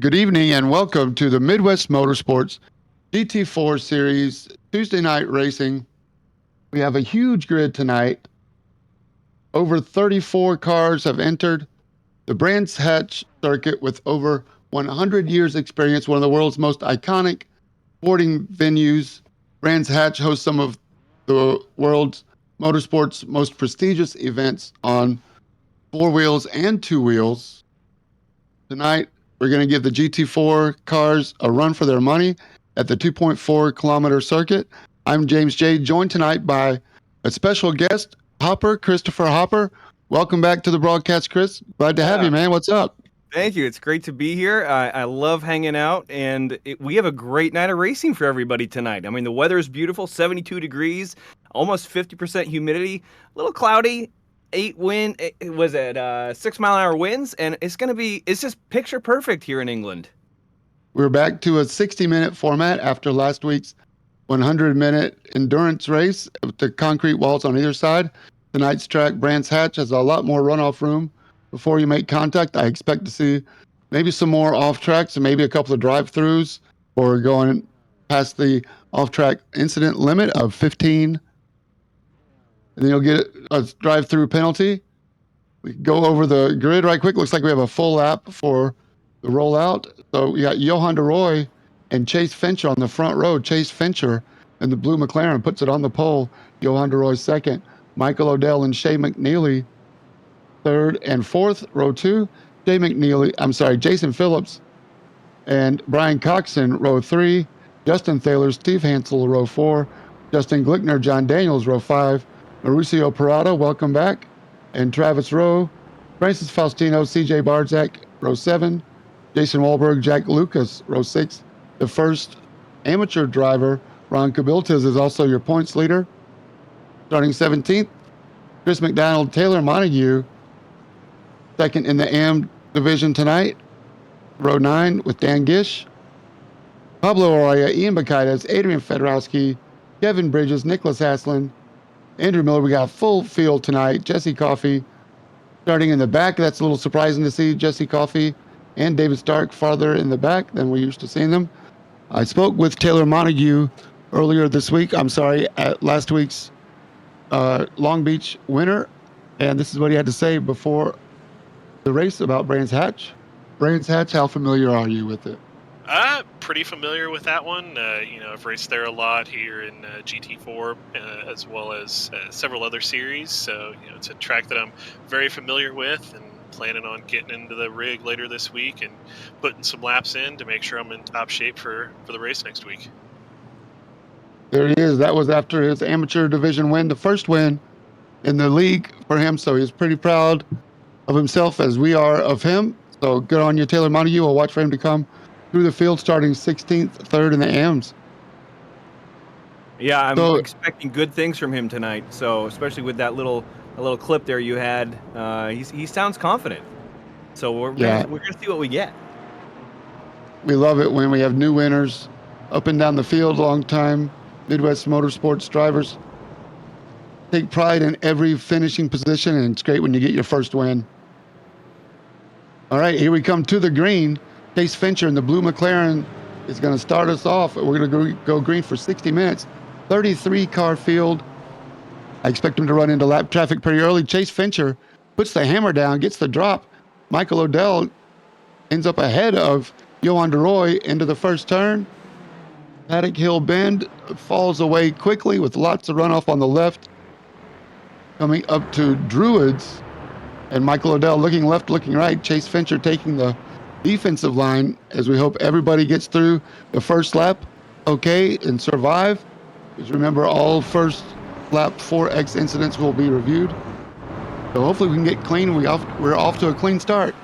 Good evening and welcome to the Midwest Motorsports GT4 Series Tuesday night racing. We have a huge grid tonight. Over 34 cars have entered the Brands Hatch circuit with over 100 years experience, one of the world's most iconic sporting venues. Brands Hatch hosts some of the world's motorsports most prestigious events on four wheels and two wheels. Tonight, we're going to give the GT4 cars a run for their money at the 2.4-kilometer circuit. I'm James J., joined tonight by a special guest, Christopher Hopper. Welcome back to the broadcast, Chris. Glad to have you, man. What's up? Thank you. It's great to be here. I love hanging out, and we have a great night of racing for everybody tonight. I mean, the weather is beautiful, 72 degrees, almost 50% humidity, a little cloudy, 6 mile an hour winds, and it's just picture perfect here in England. We're back to a 60-minute format after last week's 100-minute endurance race with the concrete walls on either side. Tonight's track, Brands Hatch, has a lot more runoff room before you make contact. I expect to see maybe some more off tracks and maybe a couple of drive-throughs or going past the off-track incident limit of 15. And then you'll get a drive-through penalty. We can go over the grid right quick. Looks like we have a full lap for the rollout. So we got Johan de Roy and Chase Fincher on the front row. Chase Fincher in the blue McLaren puts it on the pole. Johan de Roy second. Michael Odell and Shea McNeely third and fourth. Row two. Jason Phillips and Brian Coxon, row three. Justin Thaler, Steve Hansel, row four. Justin Glickner, John Daniels, row five. Mauricio Parada, welcome back. And Travis Rowe, Francis Faustino, CJ Barzak, row seven. Jason Wahlberg, Jack Lucas, row six. The first amateur driver, Ron Kabiltas, is also your points leader. Starting 17th, Chris McDonald, Taylor Montague, second in the AM division tonight. Row 9 with Dan Gish. Pablo Araya, Ian Bacaitas, Adrian Fedorowski, Kevin Bridges, Nicholas Haslin, Andrew Miller. We got a full field tonight. Jesse Coffey starting in the back. That's a little surprising to see Jesse Coffey and David Stark farther in the back than we used to seeing them. I spoke with Taylor Montague earlier this week. At last week's Long Beach winner. And this is what he had to say before the race about Brands Hatch. Brands Hatch, how familiar are you with it? Pretty familiar with that one. I've raced there a lot here in GT4 as well as several other series. So, it's a track that I'm very familiar with and planning on getting into the rig later this week and putting some laps in to make sure I'm in top shape for the race next week. There he is. That was after his amateur division win, the first win in the league for him. So he's pretty proud of himself as we are of him. So good on you, Taylor Montague. I'll watch for him to come through the field starting 16th, third in the AMs. Yeah, I'm expecting good things from him tonight. So especially with that little clip there you had, he sounds confident. So we're gonna see what we get. We love it when we have new winners up and down the field. Long time Midwest Motorsports drivers take pride in every finishing position, and it's great when you get your first win. All right, here we come to the green. Chase Fincher in the blue McLaren is going to start us off. We're going to go green for 60 minutes. 33-car field. I expect him to run into lap traffic pretty early. Chase Fincher puts the hammer down, gets the drop. Michael Odell ends up ahead of Johan de Roy into the first turn. Paddock Hill Bend falls away quickly with lots of runoff on the left. Coming up to Druids, and Michael Odell looking left, looking right. Chase Fincher taking the defensive line as we hope everybody gets through the first lap okay and survive. Just remember, all first lap 4X incidents will be reviewed. So hopefully we can get clean. We're off to a clean start.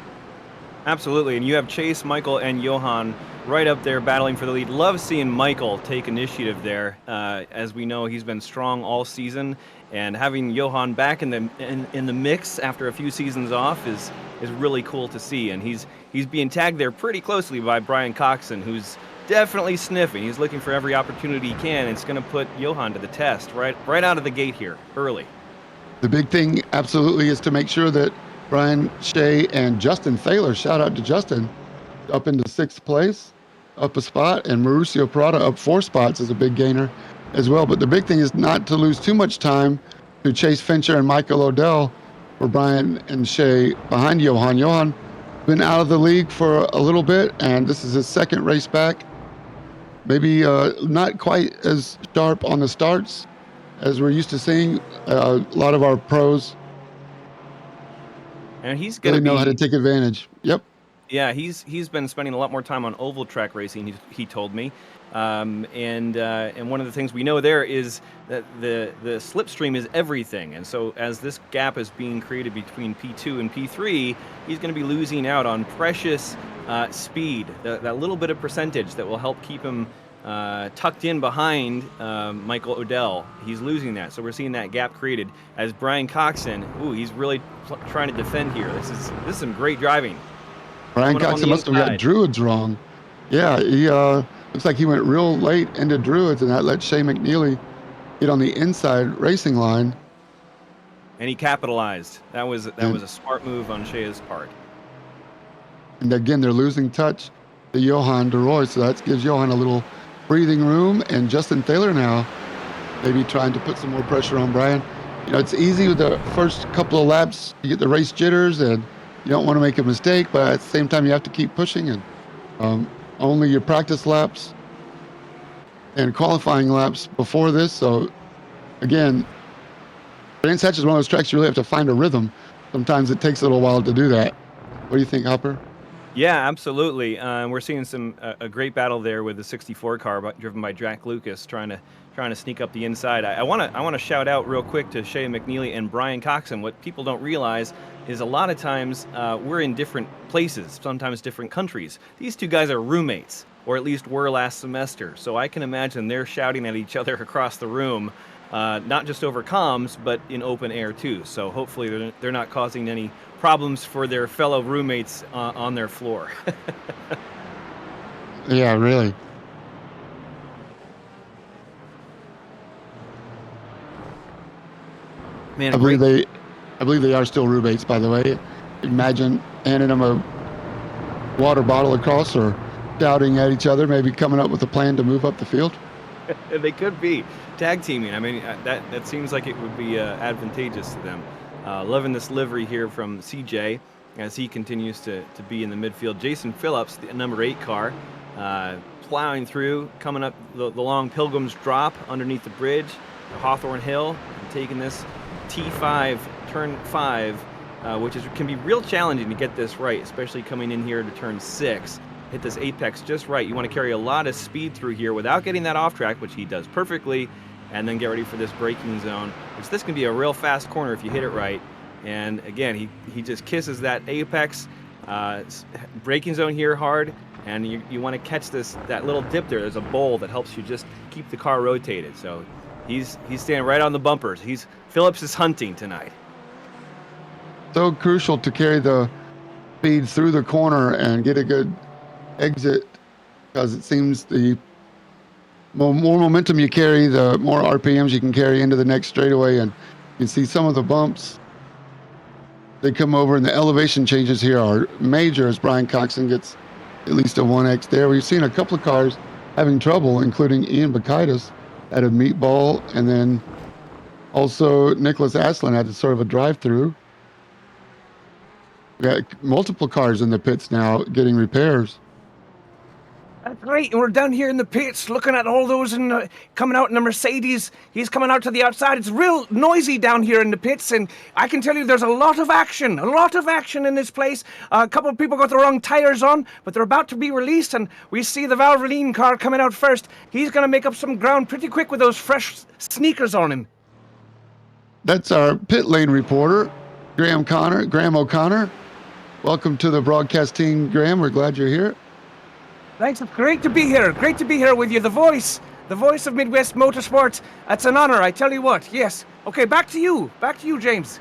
Absolutely, and you have Chase, Michael, and Johan right up there battling for the lead. Love seeing Michael take initiative there. As we know, he's been strong all season, and having Johan back in the mix after a few seasons off is really cool to see. And he's being tagged there pretty closely by Brian Coxon, who's definitely sniffing. He's looking for every opportunity he can. It's going to put Johan to the test right out of the gate here early. The big thing absolutely is to make sure that Brian Shea and Justin Thaler, shout out to Justin, up into 6th place, up a spot, and Mauricio Prada up 4 spots is a big gainer as well. But the big thing is not to lose too much time to Chase Fincher and Michael Odell for Brian and Shea behind Johan. Johan been out of the league for a little bit, and this is his second race back. Maybe not quite as sharp on the starts as we're used to seeing. A lot of our pros And he's going really to know how to be take advantage. Yep. Yeah, he's been spending a lot more time on oval track racing. He told me, and one of the things we know there is that the slipstream is everything. And so as this gap is being created between P2 and P3, he's going to be losing out on precious speed, that little bit of percentage that will help keep him tucked in behind Michael Odell. He's losing that, so we're seeing that gap created as Brian Coxon. Ooh, he's really trying to defend here. This is some great driving. Brian Coming up on Coxon the must have got inside. Druids wrong. Yeah, he looks like he went real late into Druids, and that let Shea McNeely get on the inside racing line. And he capitalized. That was a smart move on Shea's part. And again, they're losing touch to Johan de Roy, so that gives Johan a little breathing room. And Justin Thaler now maybe trying to put some more pressure on Brian. You know, it's easy with the first couple of laps. You get the race jitters, and you don't want to make a mistake, but at the same time, you have to keep pushing. And only your practice laps and qualifying laps before this. So, again, Brands Hatch is one of those tracks you really have to find a rhythm. Sometimes it takes a little while to do that. What do you think, Hopper? Yeah, absolutely. We're seeing a great battle there with the 64 car driven by Jack Lucas trying to sneak up the inside. I want to shout out real quick to Shea McNeely and Brian Coxon. What people don't realize is a lot of times we're in different places, sometimes different countries. These two guys are roommates, or at least were last semester. So I can imagine they're shouting at each other across the room, not just over comms, but in open air too. So hopefully they're not causing any problems for their fellow roommates on their floor. Yeah, really. Man, I believe they are still roommates, by the way. Imagine handing them a water bottle across or shouting at each other, maybe coming up with a plan to move up the field. They could be tag teaming. I mean, that seems like it would be advantageous to them. Loving this livery here from CJ as he continues to be in the midfield. Jason Phillips, the number 8 car, plowing through, coming up the long Pilgrim's Drop underneath the bridge, to Hawthorne Hill, and taking this T5, turn 5, which can be real challenging to get this right, especially coming in here to turn 6. Hit this apex just right. You want to carry a lot of speed through here without getting that off track, which he does perfectly, and then get ready for this braking zone, which this can be a real fast corner if you hit it right. And again, he just kisses that apex, braking zone here hard, and you want to catch that little dip there. There's a bowl that helps you just keep the car rotated. So he's standing right on the bumpers. Phillips is hunting tonight. So crucial to carry the speed through the corner and get a good exit, because it seems the more momentum you carry, the more RPMs you can carry into the next straightaway. And you can see some of the bumps they come over, and the elevation changes here are major as Brian Coxon gets at least a 1X there. We've seen a couple of cars having trouble, including Ian Bakaitis at a meatball, and then also Nicholas Aslan had sort of a drive-through. We got multiple cars in the pits now getting repairs. That's right, and we're down here in the pits looking at all those coming out in the Mercedes. He's coming out to the outside. It's real noisy down here in the pits, and I can tell you there's a lot of action in this place. A couple of people got the wrong tires on, but they're about to be released, and we see the Valvoline car coming out first. He's going to make up some ground pretty quick with those fresh sneakers on him. That's our pit lane reporter, Graham O'Connor. Welcome to the broadcast team, Graham. We're glad you're here. Thanks. It's great to be here. Great to be here with you. The voice of Midwest Motorsports. It's an honor, I tell you what. Yes. Okay, back to you. Back to you, James.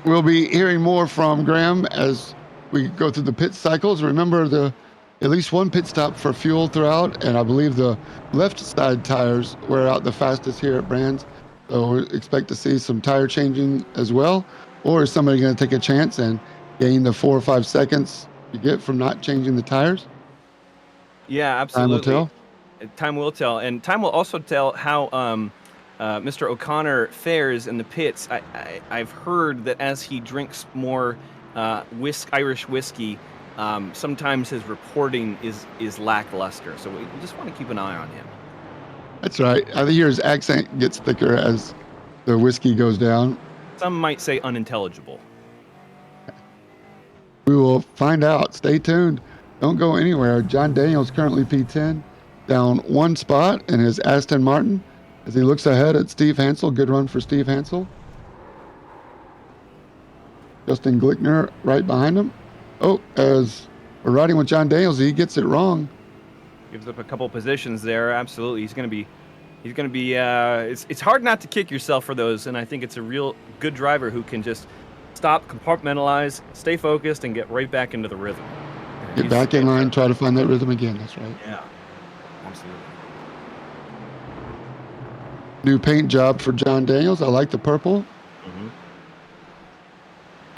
We'll be hearing more from Graham as we go through the pit cycles. Remember, at least one pit stop for fuel throughout, and I believe the left side tires wear out the fastest here at Brands. So we expect to see some tire changing as well. Or is somebody going to take a chance and gain the 4 or 5 seconds you get from not changing the tires? Yeah, Time will absolutely. tell. Time will tell, and time will also tell how Mr. O'Connor fares in the pits. I've heard that as he drinks more Irish whiskey, sometimes his reporting is lackluster. So we just want to keep an eye on him. That's right. I hear his accent gets thicker as the whiskey goes down. Some might say unintelligible. We will find out. Stay tuned. Don't go anywhere. John Daniels currently P10, down one spot in his Aston Martin as he looks ahead at Steve Hansel. Good run for Steve Hansel. Justin Glickner right behind him. Oh, as we're riding with John Daniels, he gets it wrong. Gives up a couple positions there. Absolutely, he's going to be. It's hard not to kick yourself for those, and I think it's a real good driver who can just stop, compartmentalize, stay focused, and get right back into the rhythm. Get back in line, try to find that rhythm again. That's right. Yeah, absolutely. New paint job for John Daniels. I like the purple. Mm-hmm.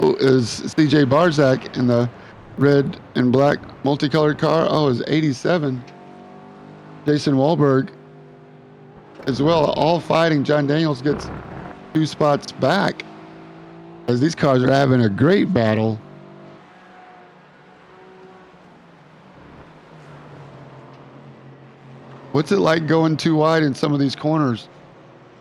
Oh, is CJ Barzak in the red and black multicolored car? Oh, is 87. Jason Wahlberg as well, all fighting. John Daniels gets 2 spots back as these cars are having a great battle. What's it like going too wide in some of these corners?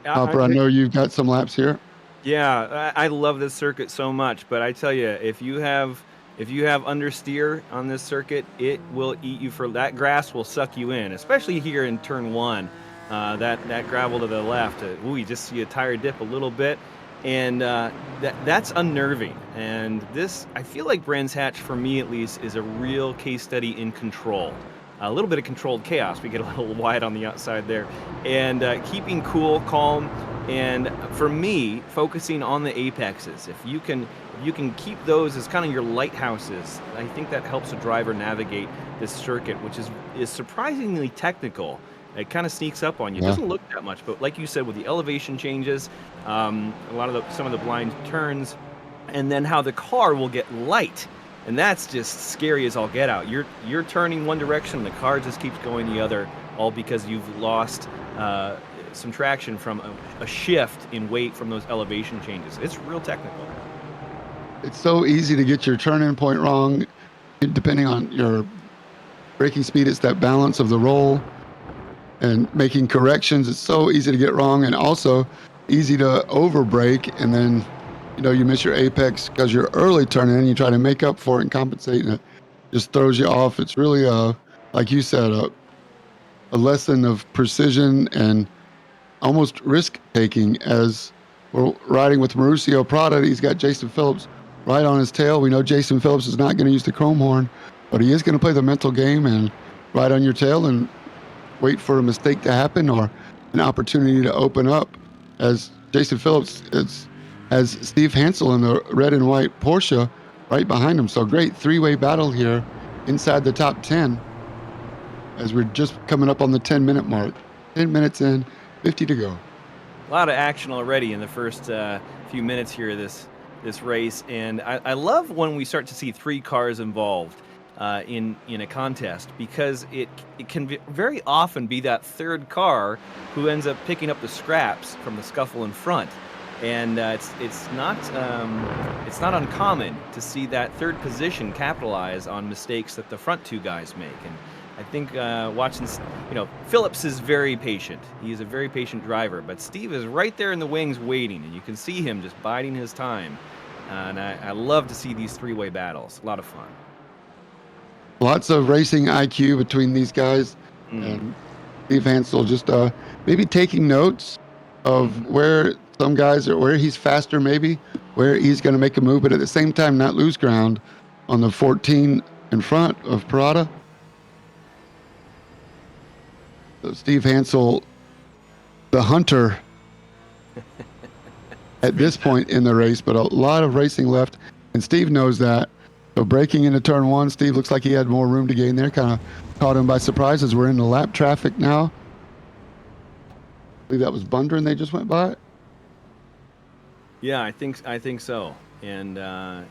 Hopper, I know you've got some laps here. Yeah, I love this circuit so much, but I tell you, if you have understeer on this circuit, it will eat you. For that grass will suck you in, especially here in turn 1. That gravel to the left, you just see a tire dip a little bit, and that's unnerving. And this, I feel like Brands Hatch, for me at least, is a real case study in control. A little bit of controlled chaos. We get a little wide on the outside there, and keeping cool, calm, and for me, focusing on the apexes. If you can keep those as kind of your lighthouses, I think that helps a driver navigate this circuit, which is surprisingly technical. It kind of sneaks up on you. It doesn't look that much, but like you said, with the elevation changes, some of the blind turns, and then how the car will get light. And that's just scary as all get out. You're turning one direction, the car just keeps going the other, all because you've lost some traction from a shift in weight from those elevation changes. It's real technical. It's so easy to get your turn-in point wrong, depending on your braking speed. It's that balance of the roll and making corrections. It's so easy to get wrong, and also easy to overbrake, and then you miss your apex because you're early turning in. You try to make up for it and compensate, and it just throws you off. It's really like you said, a lesson of precision and almost risk taking. As we're riding with Mauricio Prada, he's got Jason Phillips right on his tail. We know Jason Phillips is not going to use the chrome horn, but he is going to play the mental game and ride on your tail and wait for a mistake to happen or an opportunity to open up. As Jason Phillips has Steve Hansel in the red and white Porsche right behind him. So great 3-way battle here inside the top 10 as we're just coming up on the 10-minute mark. 10 minutes in, 50 to go. A lot of action already in the first few minutes here of this race, and I love when we start to see 3 cars involved in a contest, because it can very often be that third car who ends up picking up the scraps from the scuffle in front. And it's not uncommon to see that third position capitalize on mistakes that the front 2 guys make. And I think watching, Phillips is very patient. He is a very patient driver, but Steve is right there in the wings waiting, and you can see him just biding his time. And I love to see these 3-way battles. A lot of fun. Lots of racing IQ between these guys, and Steve Hansel just maybe taking notes of where some guys are, where he's faster, maybe where he's going to make a move, but at the same time not lose ground on the 14 in front of Parada. So Steve Hansel, the hunter at this point in the race, but a lot of racing left, and Steve knows that. So breaking into turn 1, Steve looks like he had more room to gain there, kind of caught him by surprise as we're in the lap traffic now. I believe that was Bundren they just went by. Yeah, I think so. And the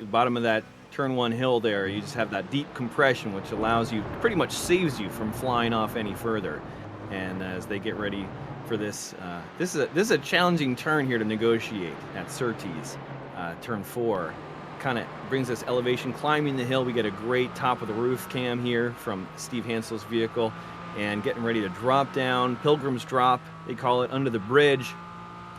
bottom of that turn one hill there, you just have that deep compression, which allows you, pretty much saves you from flying off any further. And as they get ready for this, this is a challenging turn here to negotiate at Surtees. Turn 4 kind of brings us elevation, climbing the hill. We get a great top of the roof cam here from Steve Hansel's vehicle, and getting ready to drop down. Pilgrim's drop, they call it, under the bridge.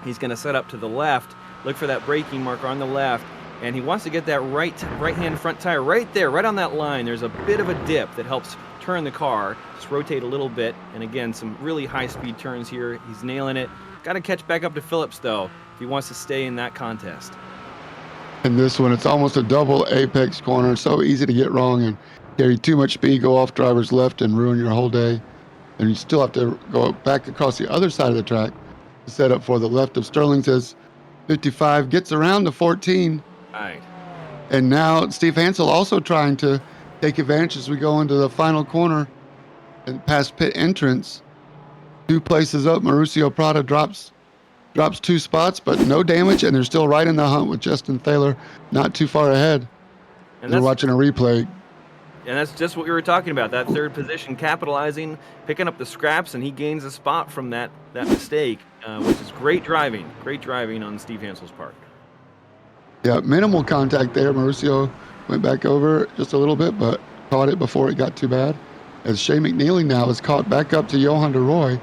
He's going to set up to the left, look for that braking marker on the left, and he wants to get that right-hand front tire right there, right on that line. There's a bit of a dip that helps turn the car, just rotate a little bit, and again, some really high-speed turns here. He's nailing it. Got to catch back up to Phillips, though, if he wants to stay in that contest. In this one, it's almost a double apex corner. So easy to get wrong and carry too much speed, go off driver's left, and ruin your whole day. And you still have to go back across the other side of the track to set up for the left of Sterling's as 55 gets around the 14. All right. And now Steve Hansel also trying to take advantage as we go into the final corner and past pit entrance. 2 places up. Mauricio Prada drops 2 spots, but no damage, and they're still right in the hunt with Justin Thaler not too far ahead. And they're watching a replay. And that's just what we were talking about, that third position, capitalizing, picking up the scraps, and he gains a spot from that mistake, which is great driving on Steve Hansel's part. Yeah, minimal contact there. Mauricio went back over just a little bit, but caught it before it got too bad. As Shea McNeely now is caught back up to Johan DeRoy.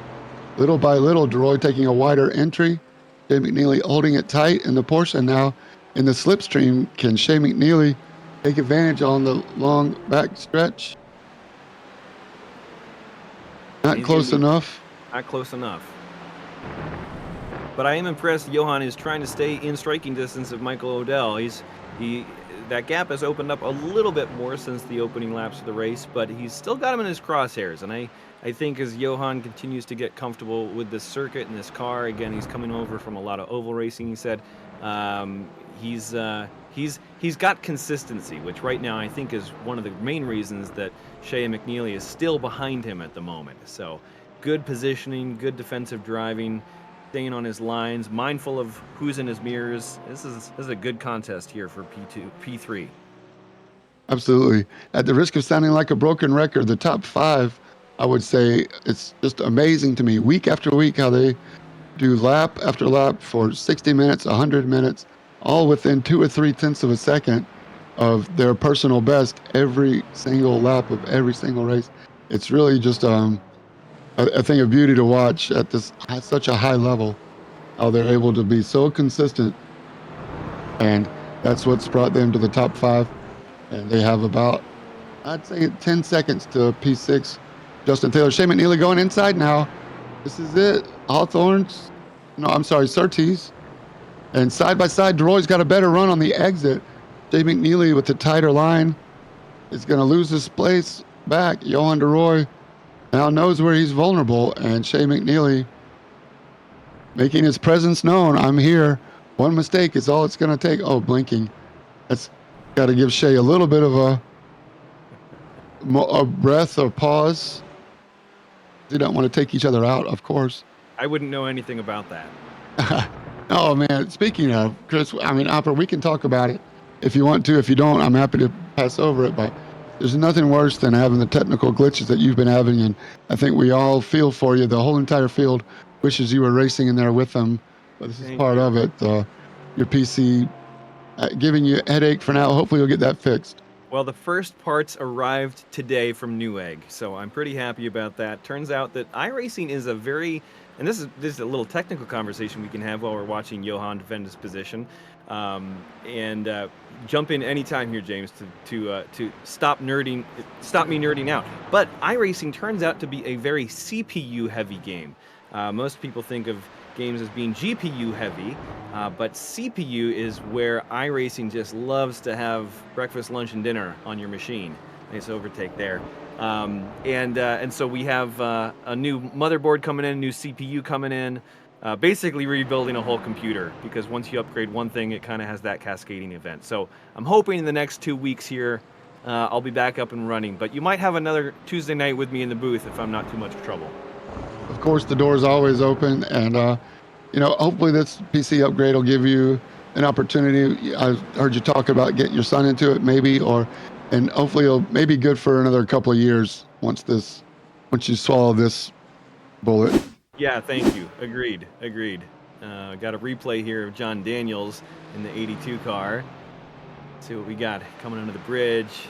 Little by little, DeRoy taking a wider entry. Shea McNeely holding it tight in the Porsche, and now in the slipstream, can Shea McNeely take advantage on the long back stretch? Not close enough. Not close enough. But I am impressed Johan is trying to stay in striking distance of Michael Odell. That gap has opened up a little bit more since the opening laps of the race, but he's still got him in his crosshairs. And I think as Johan continues to get comfortable with this circuit and this car, again, he's coming over from a lot of oval racing, he said, he's got consistency, which right now I think is one of the main reasons that Shea McNeely is still behind him at the moment. So good positioning, good defensive driving, staying on his lines, mindful of who's in his mirrors. This is a good contest here for P3. Absolutely. At the risk of sounding like a broken record, the top 5, I would say it's just amazing to me week after week how they do lap after lap for 60 minutes, 100 minutes, all within 2 or 3 tenths of a second of their personal best every single lap of every single race. It's really just a thing of beauty to watch at such a high level, how they're able to be so consistent. And that's what's brought them to the top 5. And they have about, I'd say, 10 seconds to P6. Justin Thaler, Shea McNeely going inside now. This is it. Surtees. And side by side, DeRoy's got a better run on the exit. Shea McNeely with the tighter line is going to lose his place back. Johan DeRoy now knows where he's vulnerable, and Shea McNeely making his presence known. I'm here. One mistake is all it's going to take. Oh, blinking. That's got to give Shea a little bit of a breath or pause. They don't want to take each other out, of course. I wouldn't know anything about that. Oh, man. Speaking of, Chris, Opera, we can talk about it if you want to. If you don't, I'm happy to pass over it. But there's nothing worse than having the technical glitches that you've been having. And I think we all feel for you. The whole entire field wishes you were racing in there with them. But this is part of it. Your PC giving you a headache for now. Hopefully you'll get that fixed. Well, the first parts arrived today from Newegg, so I'm pretty happy about that. Turns out that iRacing is a very, and this is a little technical conversation we can have while we're watching Johan defend his position, and jump in anytime here, James, to stop me nerding out. But iRacing turns out to be a very CPU heavy game. Most people think of games as being GPU heavy, but CPU is where iRacing just loves to have breakfast, lunch, and dinner on your machine. Nice overtake there. And so we have a new motherboard coming in, a new CPU coming in, basically rebuilding a whole computer, because once you upgrade one thing, it kind of has that cascading event. So I'm hoping in the next 2 weeks here, I'll be back up and running. But you might have another Tuesday night with me in the booth if I'm not too much trouble. Of course, the door is always open, and hopefully this PC upgrade will give you an opportunity. I heard you talk about getting your son into it, maybe, and hopefully it'll maybe good for another couple of years once you swallow this bullet. Yeah, thank you. Agreed. Got a replay here of John Daniels in the 82 car. See what we got coming under the bridge.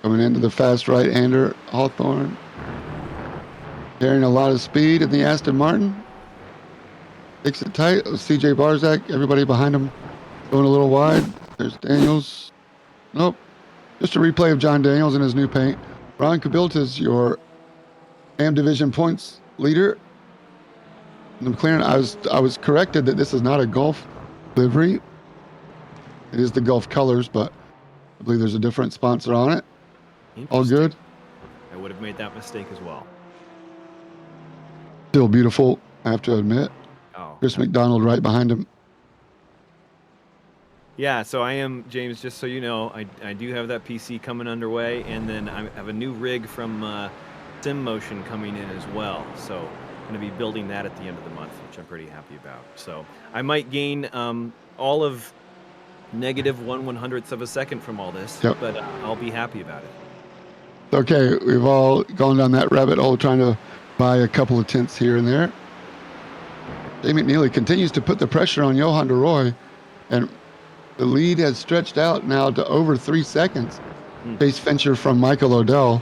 Coming into the fast right-hander, Hawthorne. Carrying a lot of speed in the Aston Martin. Takes it tight. CJ Barzak, everybody behind him going a little wide. There's Daniels. Nope. Just a replay of John Daniels in his new paint. Ron Cabilta is your AM Division points leader. The McLaren, I was corrected that this is not a Gulf livery. It is the Gulf colors, but I believe there's a different sponsor on it. All good. I would have made that mistake as well. Still beautiful, I have to admit. Oh, Chris McDonald right behind him. Yeah, so I am, James, just so you know, I do have that PC coming underway, and then I have a new rig from Sim Motion coming in as well. So I'm going to be building that at the end of the month, which I'm pretty happy about. So I might gain all of negative 1/100th of a second from all this, Yep. But I'll be happy about it. Okay, we've all gone down that rabbit hole trying to buy a couple of tenths here and there. Jay McNeely continues to put the pressure on Johan de Roy, and the lead has stretched out now to over 3 seconds. Chase Fincher from Michael Odell.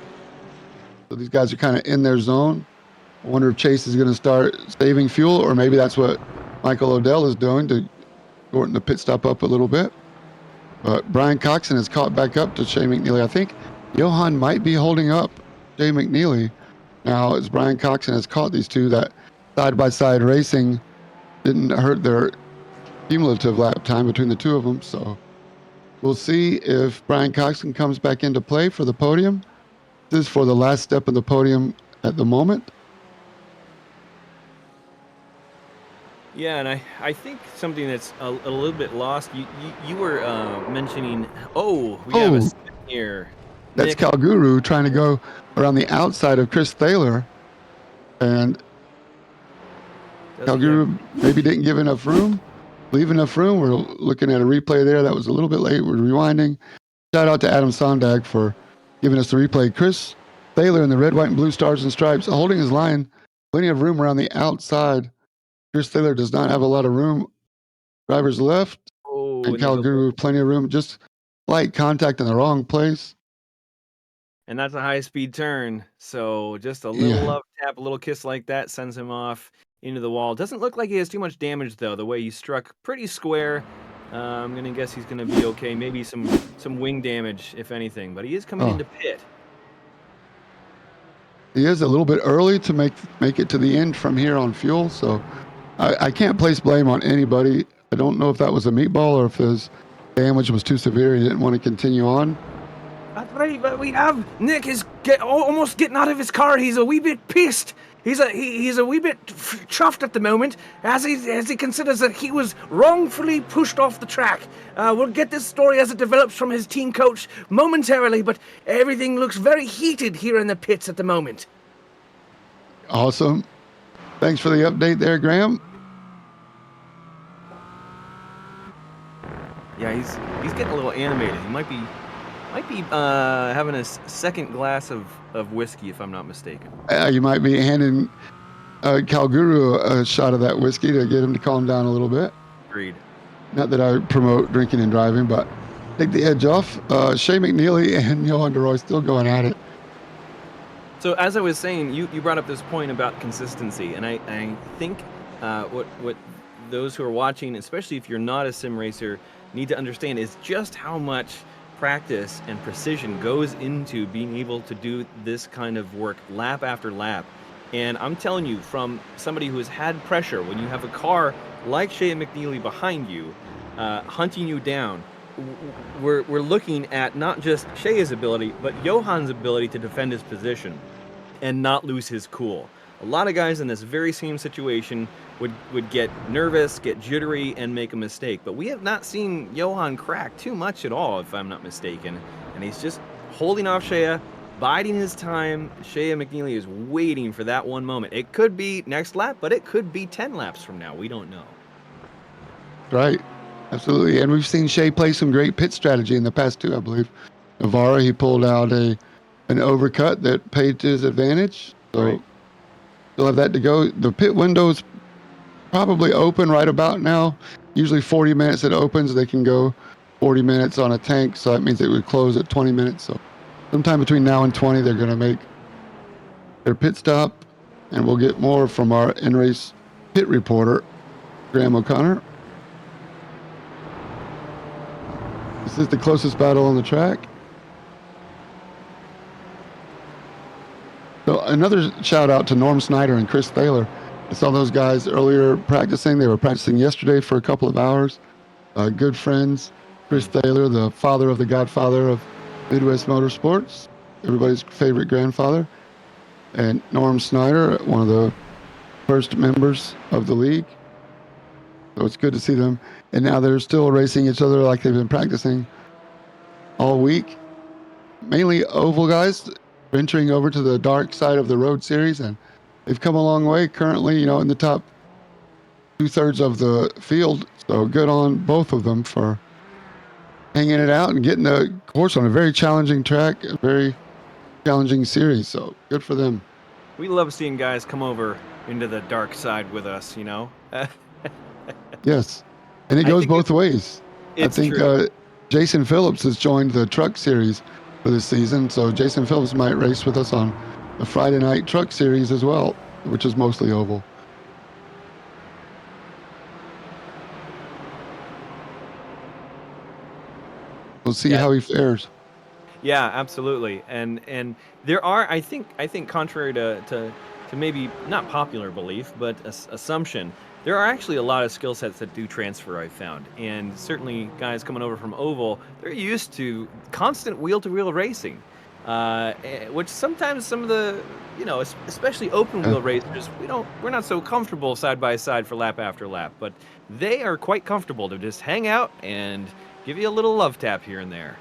So these guys are kind of in their zone. I wonder if Chase is going to start saving fuel, or maybe that's what Michael Odell is doing to shorten the pit stop up a little bit. But Brian Coxon has caught back up to Shea McNeely. I think Johan might be holding up Jay McNeely now as Brian Coxon has caught these two. That side-by-side racing didn't hurt their cumulative lap time between the two of them. So we'll see if Brian Coxon comes back into play for the podium. This is for the last step of the podium at the moment. Yeah, and I think something that's a little bit lost. You were mentioning. We have a spin here. That's Nick. Calguru trying to go around the outside of Chris Thaler, and Calguru maybe didn't give enough room, leave enough room. We're looking at a replay there that was a little bit late. We're rewinding. Shout out to Adam Sondag for giving us the replay. Chris Thaler in the red, white, and blue stars and stripes, holding his line, plenty of room around the outside. Chris Thaler does not have a lot of room. Driver's left, and Calguru plenty of room. Just light contact in the wrong place. And that's a high-speed turn, so just a little love tap, a little kiss like that sends him off into the wall. Doesn't look like he has too much damage, though, the way he struck pretty square. I'm going to guess he's going to be okay. Maybe some wing damage, if anything, but he is coming into pit. He is a little bit early to make it to the end from here on fuel, so I can't place blame on anybody. I don't know if that was a meatball or if his damage was too severe. He didn't want to continue on. That's right, but we have Nick is almost getting out of his car. He's a wee bit pissed. He's a wee bit chuffed at the moment as he considers that he was wrongfully pushed off the track. We'll get this story as it develops from his team coach momentarily, but everything looks very heated here in the pits at the moment. Awesome. Thanks for the update there, Graham. Yeah, he's getting a little animated. He might be having a second glass of whiskey, if I'm not mistaken. You might be handing Calguru a shot of that whiskey to get him to calm down a little bit. Agreed. Not that I promote drinking and driving, but take the edge off. Shea McNeely and Johan de Roy still going at it. So as I was saying, you brought up this point about consistency, and I think what those who are watching, especially if you're not a sim racer, need to understand is just how much practice and precision goes into being able to do this kind of work lap after lap. And I'm telling you, from somebody who has had pressure, when you have a car like Shea McNeely behind you, hunting you down, we're looking at not just Shea's ability, but Johan's ability to defend his position and not lose his cool. A lot of guys in this very same situation would get nervous, get jittery, and make a mistake. But we have not seen Johan crack too much at all, if I'm not mistaken. And he's just holding off Shea, biding his time. Shea McNeely is waiting for that one moment. It could be next lap, but it could be 10 laps from now. We don't know. Right. Absolutely. And we've seen Shea play some great pit strategy in the past too, I believe. Navarra, he pulled out an overcut that paid to his advantage. So Right. still have that to go. The pit window's probably open right about now. Usually 40 minutes it opens. They can go 40 minutes on a tank. So that means it would close at 20 minutes. So sometime between now and 20, they're going to make their pit stop. And we'll get more from our in-race pit reporter, Graham O'Connor. This is the closest battle on the track. So another shout out to Norm Snyder and Chris Thaler. I saw those guys earlier practicing. They were practicing yesterday for a couple of hours. Good friends. Chris Thaler, the father of the godfather of Midwest Motorsports, everybody's favorite grandfather. And Norm Snyder, one of the first members of the league. So it's good to see them. And now they're still racing each other like they've been practicing all week. Mainly oval guys venturing over to the dark side of the road series, and they've come a long way. Currently, in the top 2/3 of the field. So good on both of them for hanging it out and getting the course on a very challenging track, a very challenging series. So good for them. We love seeing guys come over into the dark side with us, Yes, and it I goes think both ways. I It's think true. Jason Phillips has joined the truck series for this season, so Jason Phillips might race with us on the Friday night truck series as well, which is mostly oval. We'll see Yeah. how he fares. Yeah, absolutely. And there are, I think contrary to maybe not popular belief, but assumption, there are actually a lot of skill sets that do transfer, I've found. And certainly guys coming over from oval, they're used to constant wheel-to-wheel racing. Which sometimes some of the, especially open wheel racers, we're not so comfortable side by side for lap after lap, but they are quite comfortable to just hang out and give you a little love tap here and there.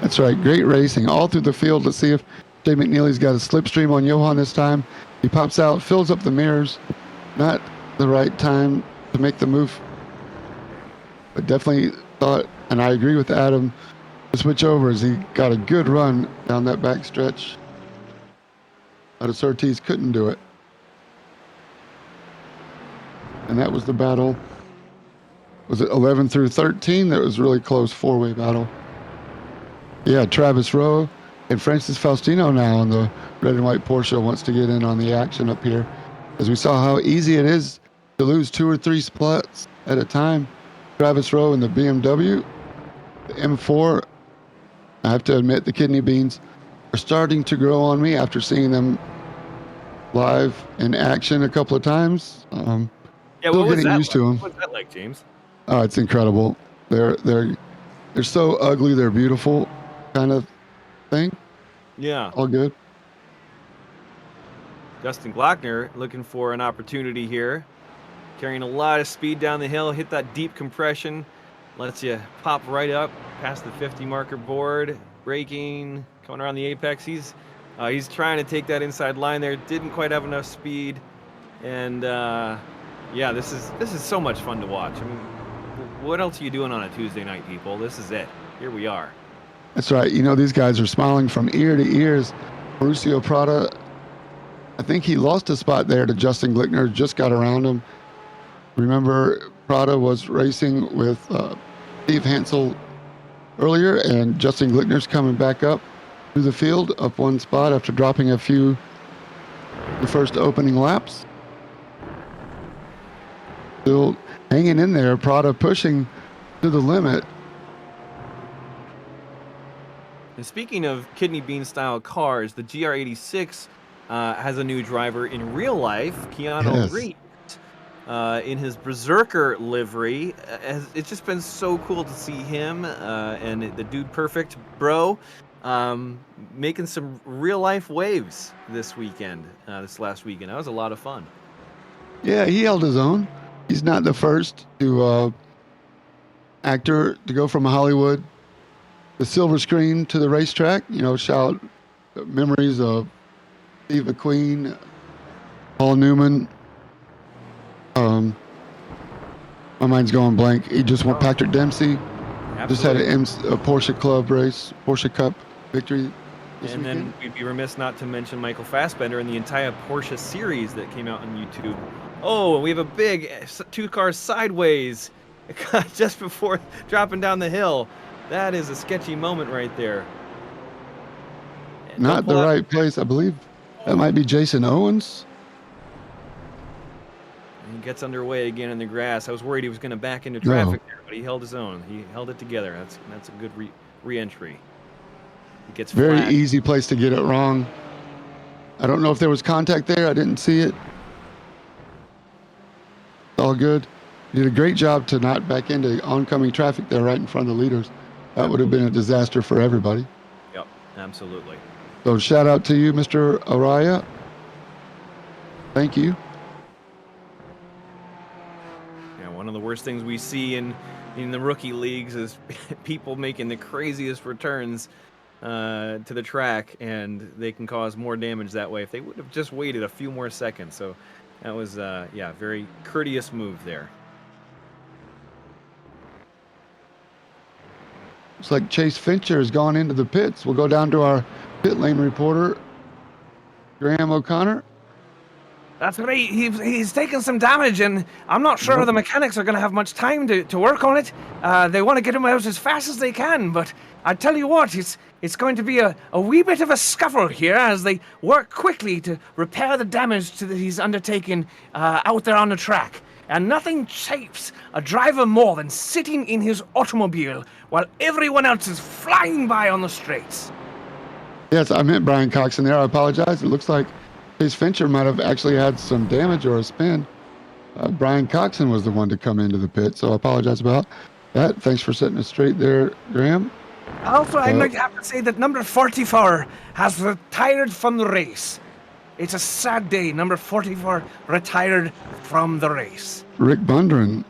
That's right. Great racing all through the field. Let's see if Jay McNeely's got a slipstream on Johan this time. He pops out, fills up the mirrors. Not the right time to make the move. But definitely thought, and I agree with Adam, to switch over as he got a good run down that back stretch. But Surtees couldn't do it. And that was the battle. Was it 11 through 13? That was really close four-way battle. Yeah, Travis Rowe and Francis Faustino now on the red and white Porsche wants to get in on the action up here. As we saw how easy it is to lose 2 or 3 spots at a time. Travis Rowe in the BMW, the M4, I have to admit the kidney beans are starting to grow on me after seeing them live in action a couple of times. Yeah, still what was getting that used like? to them. What was that like, James? Oh, it's incredible. They're so ugly, they're beautiful kind of thing. Yeah. All good. Justin Glockner looking for an opportunity here. Carrying a lot of speed down the hill, hit that deep compression, lets you pop right up past the 50 marker board, braking, coming around the apex. He's trying to take that inside line there, didn't quite have enough speed, and yeah, this is so much fun to watch. I mean, what else are you doing on a Tuesday night, people? This is it. Here we are. That's right. These guys are smiling from ear to ears. Mauricio Prada, I think he lost a spot there to Justin Glickner, just got around him. Remember, Prada was racing with Steve Hansel earlier, and Justin Glickner's coming back up through the field, up one spot after dropping a few the first opening laps. Still hanging in there, Prada pushing to the limit. And speaking of kidney bean style cars, the GR86 has a new driver in real life, Keanu Reeves, in his Berserker livery. It's just been so cool to see him and the Dude Perfect bro making some real life waves this last weekend. That was a lot of fun. Yeah, he held his own. He's not the first actor to go from Hollywood, the silver screen, to the racetrack. Shout memories of Steve McQueen, Paul Newman, My mind's going blank. He just won Patrick Dempsey. Just had Absolutely. a Porsche Club race, Porsche Cup victory this And weekend. then we'd be remiss not to mention Michael Fassbender and the entire Porsche series that came out on YouTube. Oh, we have a big 2 cars sideways just before dropping down the hill. That is a sketchy moment right there. Not the right place, I believe. That might be Jason Owens. He gets underway again in the grass. I was worried he was going to back into traffic there, but he held his own. He held it together. That's a good re-entry. He gets very flat. easy place to get it wrong. I don't know if there was contact there. I didn't see it. All good. You did a great job to not back into oncoming traffic there right in front of the leaders. That would have been a disaster for everybody. Yep, absolutely. So shout out to you, Mr. Araya. Thank you. Yeah, one of the worst things we see in the rookie leagues is people making the craziest returns to the track, and they can cause more damage that way if they would have just waited a few more seconds. So that was, very courteous move there. Looks like Chase Fincher has gone into the pits. We'll go down to our pit lane reporter, Graham O'Connor. That's right. He's taken some damage, and I'm not sure the mechanics are going to have much time to work on it. They want to get him out as fast as they can, but I tell you what, it's going to be a wee bit of a scuffle here as they work quickly to repair the damage that he's undertaken out there on the track. And nothing chafes a driver more than sitting in his automobile while everyone else is flying by on the straights. Yes, I meant Brian Coxon there. I apologize. It looks like Chase Fincher might have actually had some damage or a spin. Brian Coxon was the one to come into the pit, so I apologize about that. Thanks for setting it straight there, Graham. Also, I'd like to have to say that number 44 has retired from the race. It's a sad day. Number 44 retired from the race. Rick Bundren.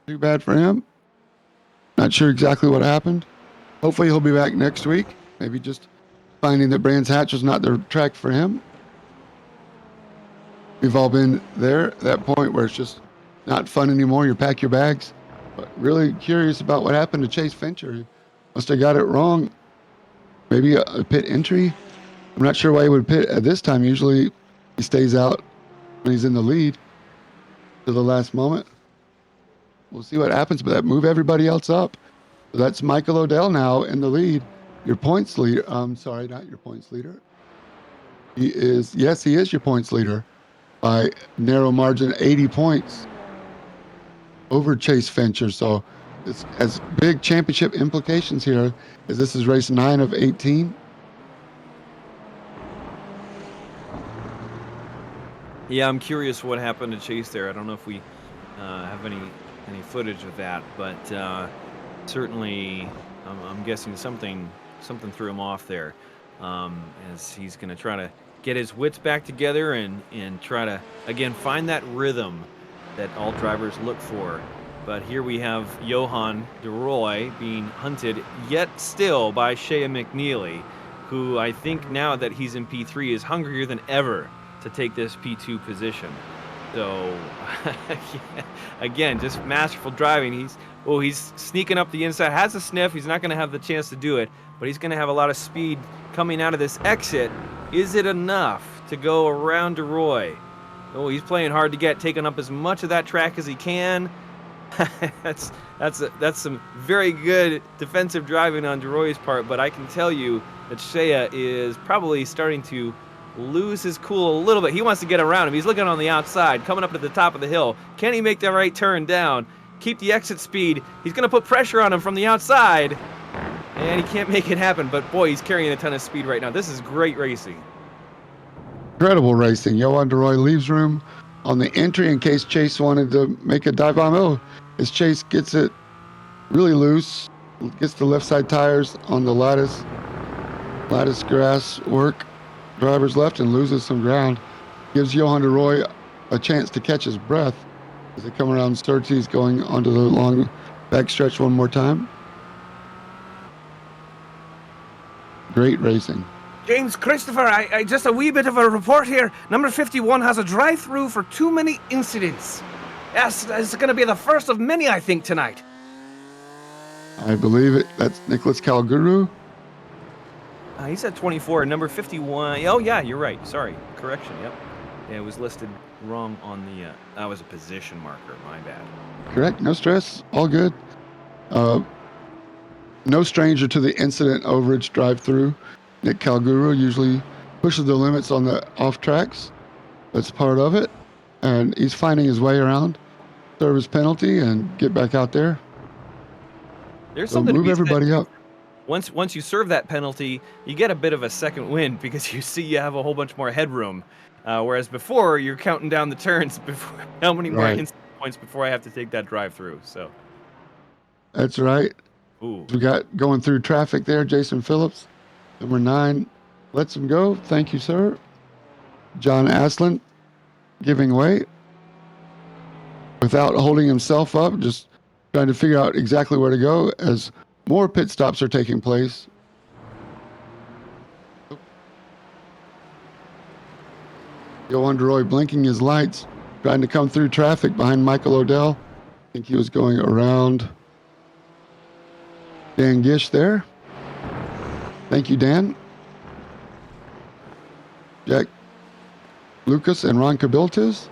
Too bad for him. Not sure exactly what happened. Hopefully he'll be back next week. Maybe just finding that Brands Hatch was not the track for him. We've all been there at that point where it's just not fun anymore. You pack your bags. But really curious about what happened to Chase Fincher. He must have got it wrong. Maybe a pit entry. I'm not sure why he would pit at this time. Usually he stays out when he's in the lead to the last moment. We'll see what happens, but that move everybody else up. So that's Michael Odell now in the lead. Your points leader. Sorry, not your points leader. He is your points leader by narrow margin, 80 points over Chase Fincher. So it's has big championship implications here as this is race 9 of 18. Yeah, I'm curious what happened to Chase there. I don't know if we have any footage of that, but certainly I'm guessing something threw him off there, as he's going to try to get his wits back together and try to again find that rhythm that all drivers look for. But here we have Johan de Roy being hunted yet still by Shea McNeely, who I think now that he's in P3 is hungrier than ever to take this P2 position. So again, just masterful driving. He's sneaking up the inside, has a sniff. He's not going to have the chance to do it, but he's going to have a lot of speed coming out of this exit. Is it enough to go around DeRoy? Oh, he's playing hard to get, taking up as much of that track as he can. That's some very good defensive driving on DeRoy's part, but I can tell you that Shea is probably starting to lose his cool a little bit. He wants to get around him. He's looking on the outside, coming up to the top of the hill. Can he make the right turn down? Keep the exit speed. He's going to put pressure on him from the outside, and he can't make it happen. But boy, he's carrying a ton of speed right now. This is great racing. Incredible racing. Johan de Roy leaves room on the entry in case Chase wanted to make a dive on. Oh, as Chase gets it really loose, gets the left side tires on the lattice grass work. Driver's left and loses some ground. Gives Johan de Roy a chance to catch his breath as they come around Surtees, going onto the long back stretch one more time. Great racing. James Christopher, I just a wee bit of a report here. Number 51 has a drive-through for too many incidents. Yes, it's going to be the first of many, I think, tonight. I believe it. That's Nicholas Calguru. He said 24, number 51. Oh, yeah, you're right. Sorry. Correction. Yep. Yeah, it was listed wrong on the. That was a position marker. My bad. Correct. No stress. All good. No stranger to the incident overage drive-through. Nick Calguru usually pushes the limits on the off tracks. That's part of it. And he's finding his way around, serve his penalty, and get back out there. There's So something to move be everybody said. up. Once you serve that penalty, you get a bit of a second wind because you see you have a whole bunch more headroom. Whereas before, you're counting down the turns before how many more Right. instant points before I have to take that drive-through. So, That's right. ooh. We got going through traffic there, Jason Phillips, number 9, lets him go. Thank you, sir. John Aslan giving way without holding himself up, just trying to figure out exactly where to go as more pit stops are taking place. Johan DeRoy blinking his lights, trying to come through traffic behind Michael Odell. I think he was going around Dan Gish there. Thank you, Dan. Jack Lucas and Ron Kabiltas.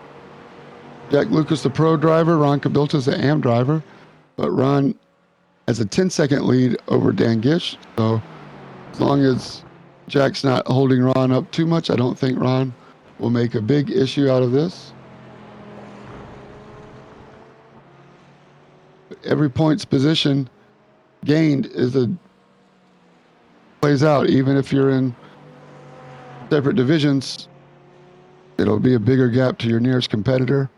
Jack Lucas, the pro driver, Ron Kabiltas, the AM driver. But Ron has a 10-second lead over Dan Gish. So as long as Jack's not holding Ron up too much, I don't think Ron will make a big issue out of this. Every points position gained plays out. Even if you're in separate divisions, it'll be a bigger gap to your nearest competitor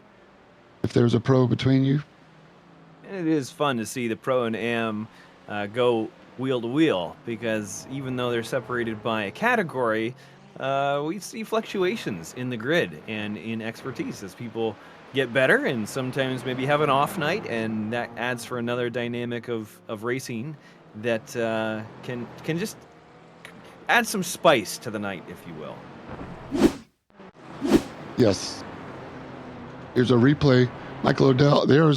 if there's a pro between you. And it is fun to see the pro and am go wheel to wheel because even though they're separated by a category, we see fluctuations in the grid and in expertise as people get better and sometimes maybe have an off night, and that adds for another dynamic of racing that can just add some spice to the night, if you will. Yes. Here's a replay. Michael Odell, there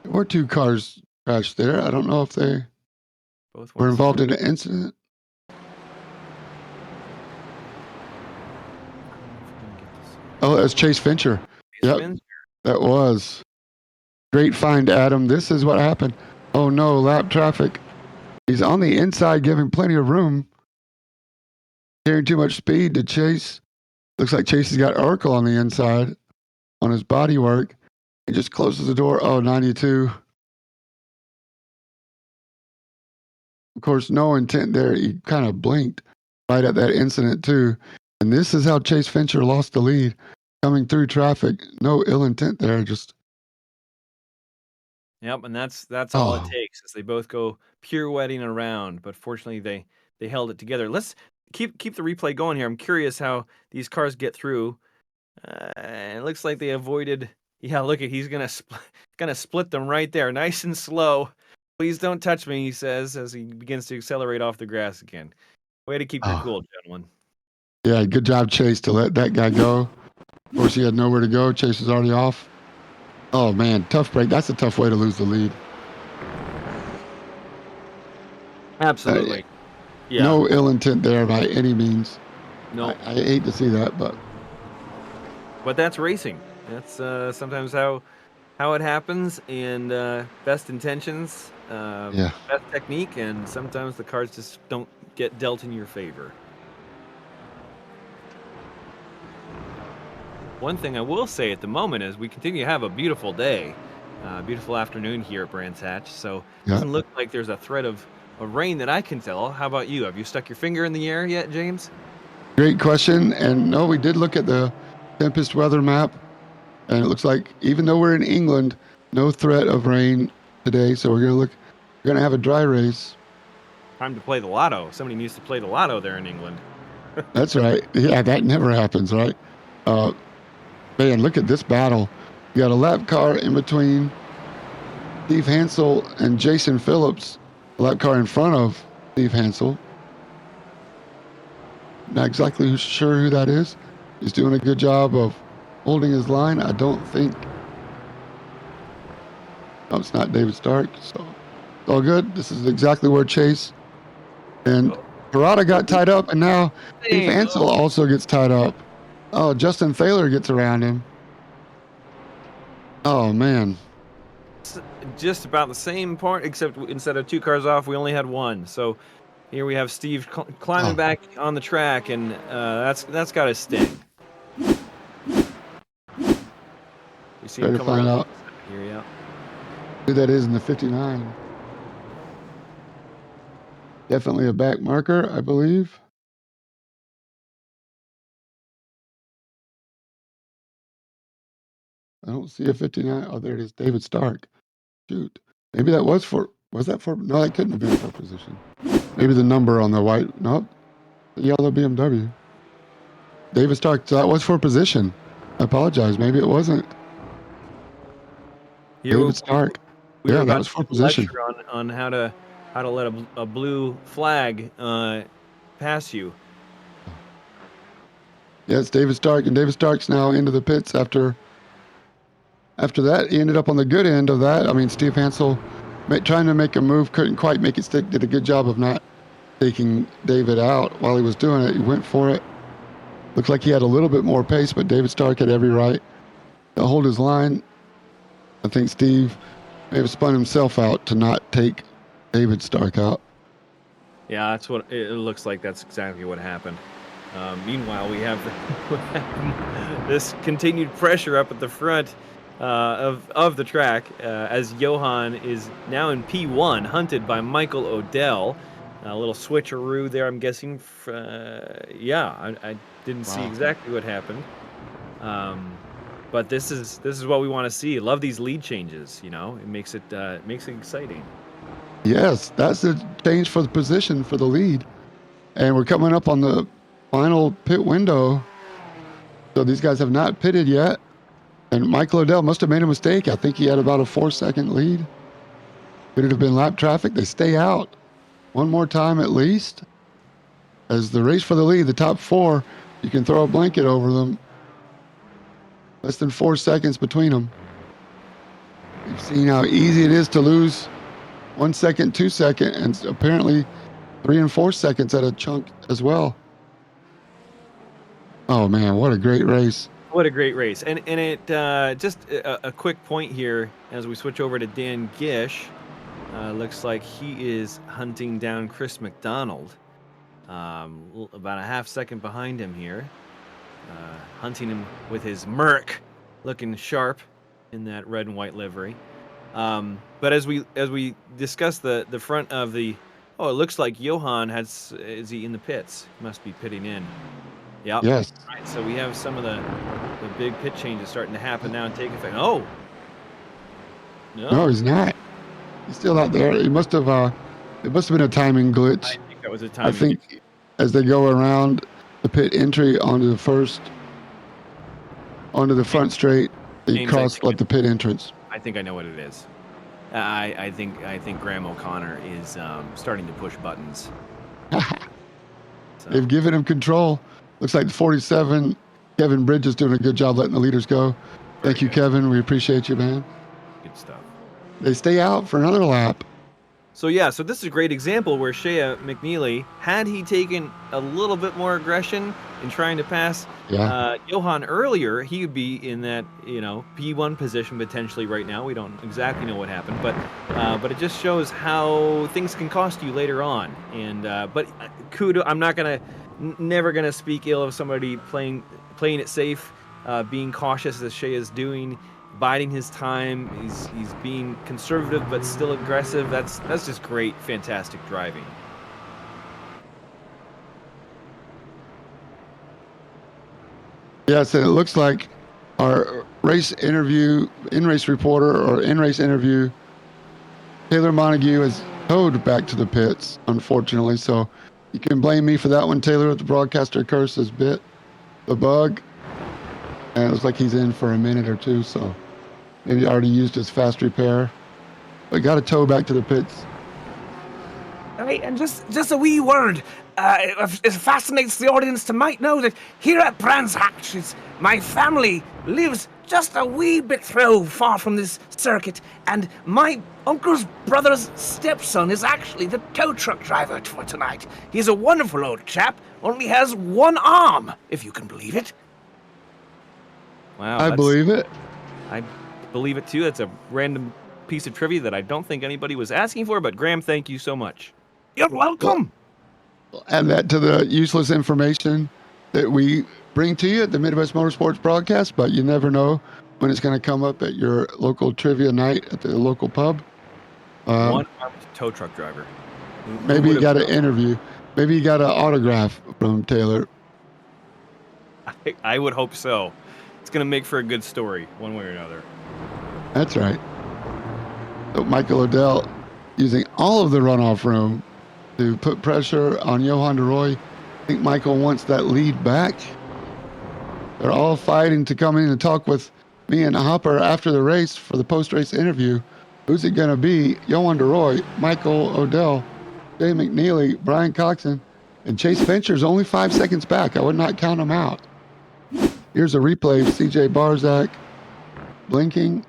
were 2 cars crashed there. I don't know if they Both were ones. involved in an incident. Oh, that's Chase Fincher. Yep, that was. Great find, Adam. This is what happened. Oh no, lap traffic. He's on the inside, giving plenty of room. Carrying too much speed to Chase. Looks like Chase has got Urkel on the inside on his bodywork. He just closes the door. Oh, 92. Of course, no intent there. He kind of blinked right at that incident, too. And this is how Chase Fincher lost the lead. Coming through traffic. No ill intent there. Just. Yep, and that's all it takes as they both go pirouetting around. But fortunately, they held it together. Let's keep the replay going here. I'm curious how these cars get through. It looks like they avoided. Yeah, look at he's gonna split them right there, nice and slow. Please don't touch me, he says as he begins to accelerate off the grass again. Way to keep your cool, gentlemen. Yeah, good job, Chase, to let that guy go. Of course, he had nowhere to go. Chase was already off. Oh, man, tough break. That's a tough way to lose the lead. Absolutely. Yeah. No ill intent there by any means. No. I hate to see that, but that's racing. That's sometimes how it happens, and best intentions, yeah. best technique, and sometimes the cards just don't get dealt in your favor. One thing I will say at the moment is we continue to have a beautiful day, beautiful afternoon here at Brands Hatch, so it doesn't look like there's a threat of rain that I can tell. How about you? Have you stuck your finger in the air yet, James? Great question. And no, we did look at the Tempest weather map, and it looks like even though we're in England, no threat of rain today. So we're gonna have a dry race. Time to play the lotto. Somebody needs to play the lotto there in England. That's right. Yeah, that never happens, right? Man, look at this battle. You got a lap car in between Steve Hansel and Jason Phillips. A lap car in front of Steve Hansel. Not exactly sure who that is. He's doing a good job of holding his line. I don't think Oh, it's not David Stark, so it's all good. This is exactly where Chase and Parada got tied up, and now Steve Dang. Ansel also gets tied up. Oh, Justin Thaler gets around him. Oh, man. Just about the same part, except instead of 2 cars off, we only had 1. So here we have Steve climbing back on the track, and that's got to sting. We see him Try to come find around out here, yeah. who that is in the 59. Definitely a back marker, I believe. I don't see a 59. Oh, there it is. David Stark. Shoot. Maybe that was for, no, that couldn't have been for position. Maybe the number on the white, nope, the yellow BMW. David Stark, so that was for position. I apologize. Maybe it wasn't. Here David Stark. we were Yeah, that about was to for give a lecture position. on how to let a blue flag pass you. Yeah, it's David Stark, and David Stark's now into the pits after that. He ended up on the good end of that. I mean, Steve Hansel trying to make a move, couldn't quite make it stick, did a good job of not taking David out while he was doing it. He went for it. Looked like he had a little bit more pace, but David Stark had every right to hold his line. I think Steve may have spun himself out to not take David Stark out. Yeah, that's what it looks like. That's exactly what happened. Meanwhile, we have this continued pressure up at the front of the track as Johan is now in P1, hunted by Michael Odell. A little switcheroo there, I'm guessing. Yeah, I didn't see exactly what happened. But this is what we want to see. Love these lead changes. It makes it exciting. Yes, that's a change for the position for the lead. And we're coming up on the final pit window. So these guys have not pitted yet. And Michael Odell must have made a mistake. I think he had about a 4-second lead. Could it have been lap traffic? They stay out one more time at least. As the race for the lead, the top 4, you can throw a blanket over them. Less than 4 seconds between them. You've seen how easy it is to lose 1 second, 2 second, and apparently 3 and 4 seconds at a chunk as well. Oh man, what a great race. What a great race. And it just a quick point here as we switch over to Dan Gish. Looks like he is hunting down Chris McDonald. About a half second behind him here. Hunting him with his Merc, looking sharp in that red and white livery. But as we discuss the front of the, it looks like Johan is he in the pits? Must be pitting in. Yep. Yes. All right, so we have some of the big pit changes starting to happen now and take effect. Oh. No, he's not. He's still out there. It must have been a timing glitch. I think that was a timing. I think as they go around the pit entry onto the front straight, they cross like the pit entrance. I think I know what it is. I think Graham O'Connor is starting to push buttons. They've given him control. Looks like the 47, Kevin Bridge is doing a good job letting the leaders go. Thank you, Kevin. We appreciate you, man. Good stuff. They stay out for another lap. So this is a great example where Shea McNeely, had he taken a little bit more aggression in trying to pass Johan earlier, he would be in that P1 position potentially right now. We don't exactly know what happened, but it just shows how things can cost you later on. And but kudos, I'm never gonna speak ill of somebody playing it safe, being cautious as Shea is doing. Biding his time, he's being conservative but still aggressive. That's just great, fantastic driving. Yes, and it looks like our in-race reporter or in-race interview, Taylor Montague has towed back to the pits, unfortunately. So you can blame me for that one, Taylor. The broadcaster curse has bit the bug. And it looks like he's in for a minute or two, so maybe already used his fast repair. But got to tow back to the pits. All right, and just a wee word. it fascinates the audience to might know that here at Brands Hatch, my family lives just a wee bit far from this circuit, and my uncle's brother's stepson is actually the tow truck driver for tonight. He's a wonderful old chap, only has one arm, if you can believe it. Wow, I believe it. I believe it too. That's a random piece of trivia that I don't think anybody was asking for, but Graham, thank you so much. You're welcome. We'll add that to the useless information that we bring to you at the Midwest Motorsports broadcast, but you never know when it's going to come up at your local trivia night at the local pub. One armed tow truck driver. Maybe you got an interview. Maybe you got an autograph from Taylor. I would hope so. It's going to make for a good story, one way or another. That's right. So Michael Odell using all of the runoff room to put pressure on Johan de Roy. I think Michael wants that lead back. They're all fighting to come in and talk with me and Hopper after the race for the post-race interview. Who's it going to be? Johan de Roy, Michael Odell, Jay McNeely, Brian Coxon, and Chase Venture's only 5 seconds back. I would not count him out. Here's a replay of CJ Barzak blinking.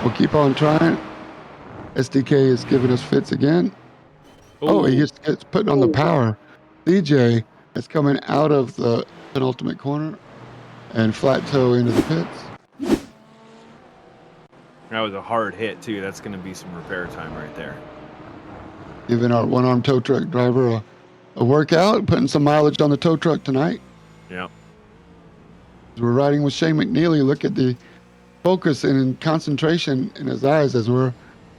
We'll keep on trying. SDK is giving us fits again. Oh, he just gets put on the power. CJ is coming out of the penultimate corner and flat toe into the pits. That was a hard hit, too. That's going to be some repair time right there. Giving our one-armed tow truck driver a workout, putting some mileage on the tow truck tonight. Yep. As we're riding with Shane McNeely, look at the focus and concentration in his eyes as we're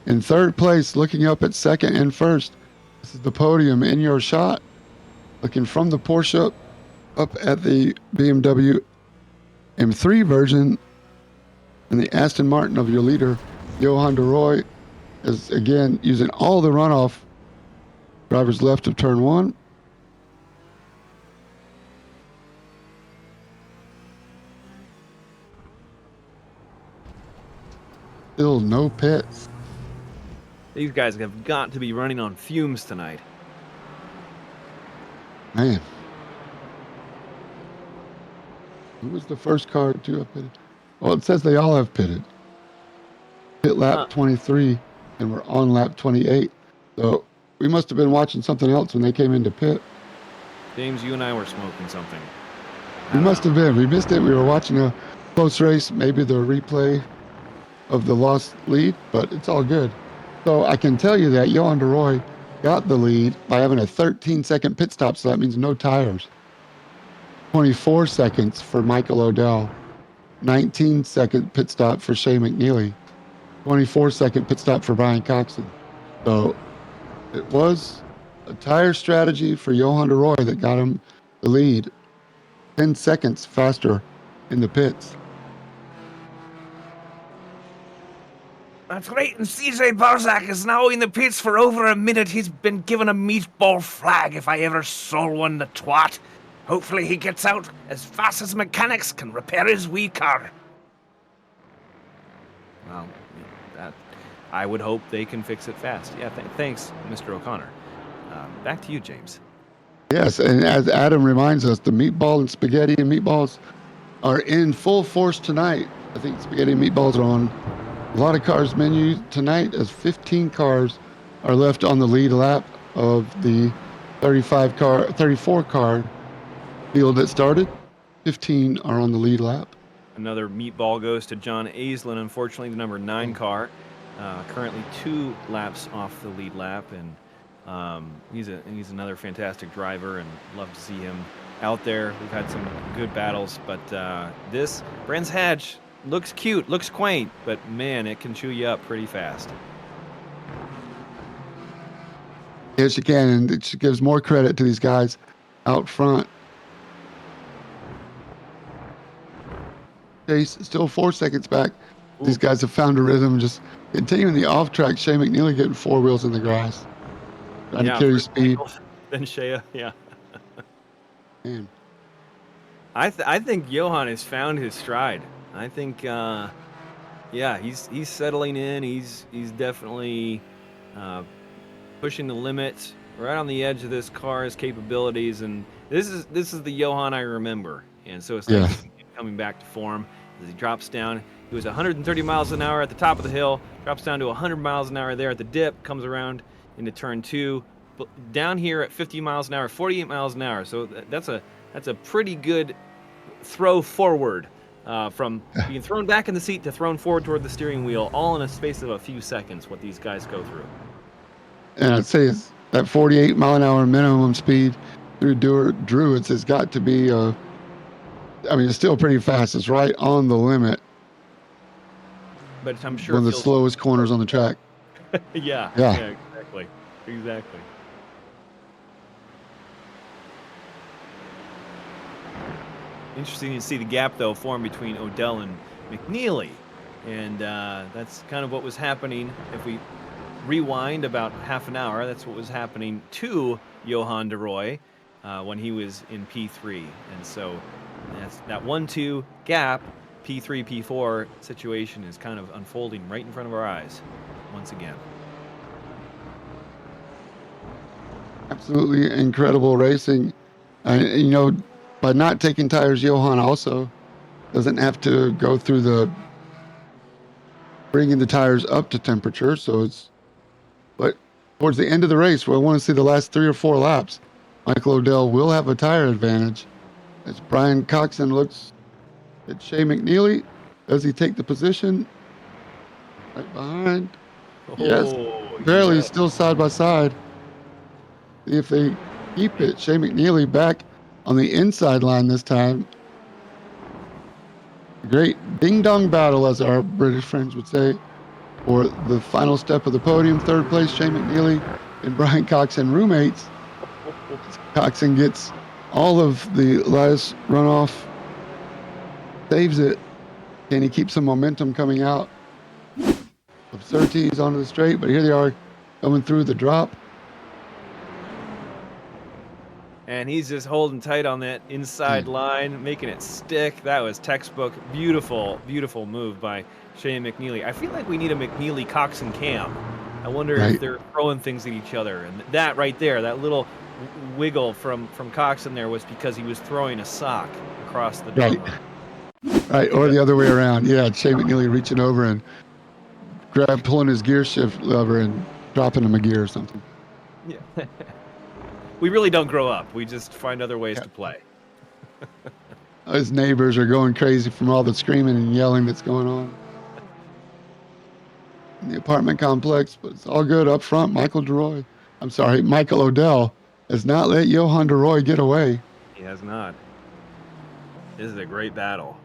in third place, looking up at second and first. This is the podium in your shot, looking from the Porsche up at the BMW M3 version, and the Aston Martin of your leader, Johan de Roy, is again using all the runoff. Driver's left of turn one. Still no pits. These guys have got to be running on fumes tonight. Man. Who was the first car to have pitted? Well, it says they all have pitted. Pit lap 23, and we're on lap 28. So we must have been watching something else when they came into pit. James, you and I were smoking something. We must have been. We missed it. We were watching a close race, maybe the replay of the lost lead, but it's all good. So I can tell you that Johan de Roy got the lead by having a 13-second pit stop, so that means no tires. 24 seconds for Michael Odell. 19-second pit stop for Shea McNeely. 24-second pit stop for Brian Coxon. So it was a tire strategy for Johan de Roy that got him the lead. 10 seconds faster in the pits. That's right, and CJ Barzak is now in the pits for over a minute. He's been given a meatball flag if I ever saw one, the twat. Hopefully he gets out as fast as mechanics can repair his wee car. Well, I would hope they can fix it fast. Yeah, thanks, Mr. O'Connor. Back to you, James. Yes, and as Adam reminds us, the meatball and spaghetti and meatballs are in full force tonight. I think spaghetti and meatballs are on a lot of cars menu tonight, as 15 cars are left on the lead lap of the 34 car field that started. 15 are on the lead lap. Another meatball goes to John Aislinn, unfortunately, the number 9 car. Currently 2 laps off the lead lap, and he's another fantastic driver, and love to see him out there. We've had some good battles, but this Brands Hatch looks cute, looks quaint, but man, it can chew you up pretty fast. Yes, you can, and it gives more credit to these guys out front. Chase still 4 seconds back. Ooh. These guys have found a rhythm, just continuing the off track. Shea McNeely getting 4 wheels in the grass, trying to carry speed. Then Shea, yeah. Man. I think Johan has found his stride. I think, he's settling in. He's definitely pushing the limits. right on the edge of this car's capabilities, and this is the Johan I remember, and so it's nice Yeah. to see him coming back to form as he drops down. He was 130 miles an hour at the top of the hill, drops down to 100 miles an hour there at the dip, comes around into turn 2, but down here at 50 miles an hour, 48 miles an hour. So that's a pretty good throw forward. From being thrown back in the seat to thrown forward toward the steering wheel, all in a space of a few seconds, what these guys go through. And I'd say it's that 48 mile an hour minimum speed through Druids has got to be, it's still pretty fast. It's right on the limit. But I'm sure One of it the feels slowest corners on the track. yeah, Yeah. exactly. Interesting to see the gap though form between Odell and McNeely, and that's kind of what was happening. If we rewind about half an hour, that's what was happening to Johan de Roy when he was in P3, and so that's that 1-2 gap. P3, P4 situation is kind of unfolding right in front of our eyes once again. Absolutely incredible racing. By not taking tires, Johan also doesn't have to go through the bringing the tires up to temperature. But towards the end of the race, where I want to see the last 3 or 4 laps, Michael Odell will have a tire advantage. As Brian Coxon looks at Shea McNeely, does he take the position? Right behind. Yes, barely, yes. still side by side. See if they keep it. Shea McNeely back on the inside line this time. Great ding dong battle, as our British friends would say, for the final step of the podium. Third place, Shea McNeely and Brian Coxon, roommates. Coxon gets all of the last runoff, saves it. Can he keep some momentum coming out? Surtees onto the straight, but here they are coming through the drop. And he's just holding tight on that inside line, making it stick. That was textbook. Beautiful, beautiful move by Shea McNeely. I feel like we need a McNeely Coxon cam. I wonder if they're throwing things at each other. And that right there, that little wiggle from Coxon there was because he was throwing a sock across the drop. Right, or the other way around. Yeah, Shea McNeely reaching over and pulling his gear shift lever and dropping him a gear or something. Yeah. We really don't grow up. We just find other ways to play. His neighbors are going crazy from all the screaming and yelling that's going on in the apartment complex, but it's all good up front. Michael Odell has not let Johan de Roy get away. He has not. This is a great battle.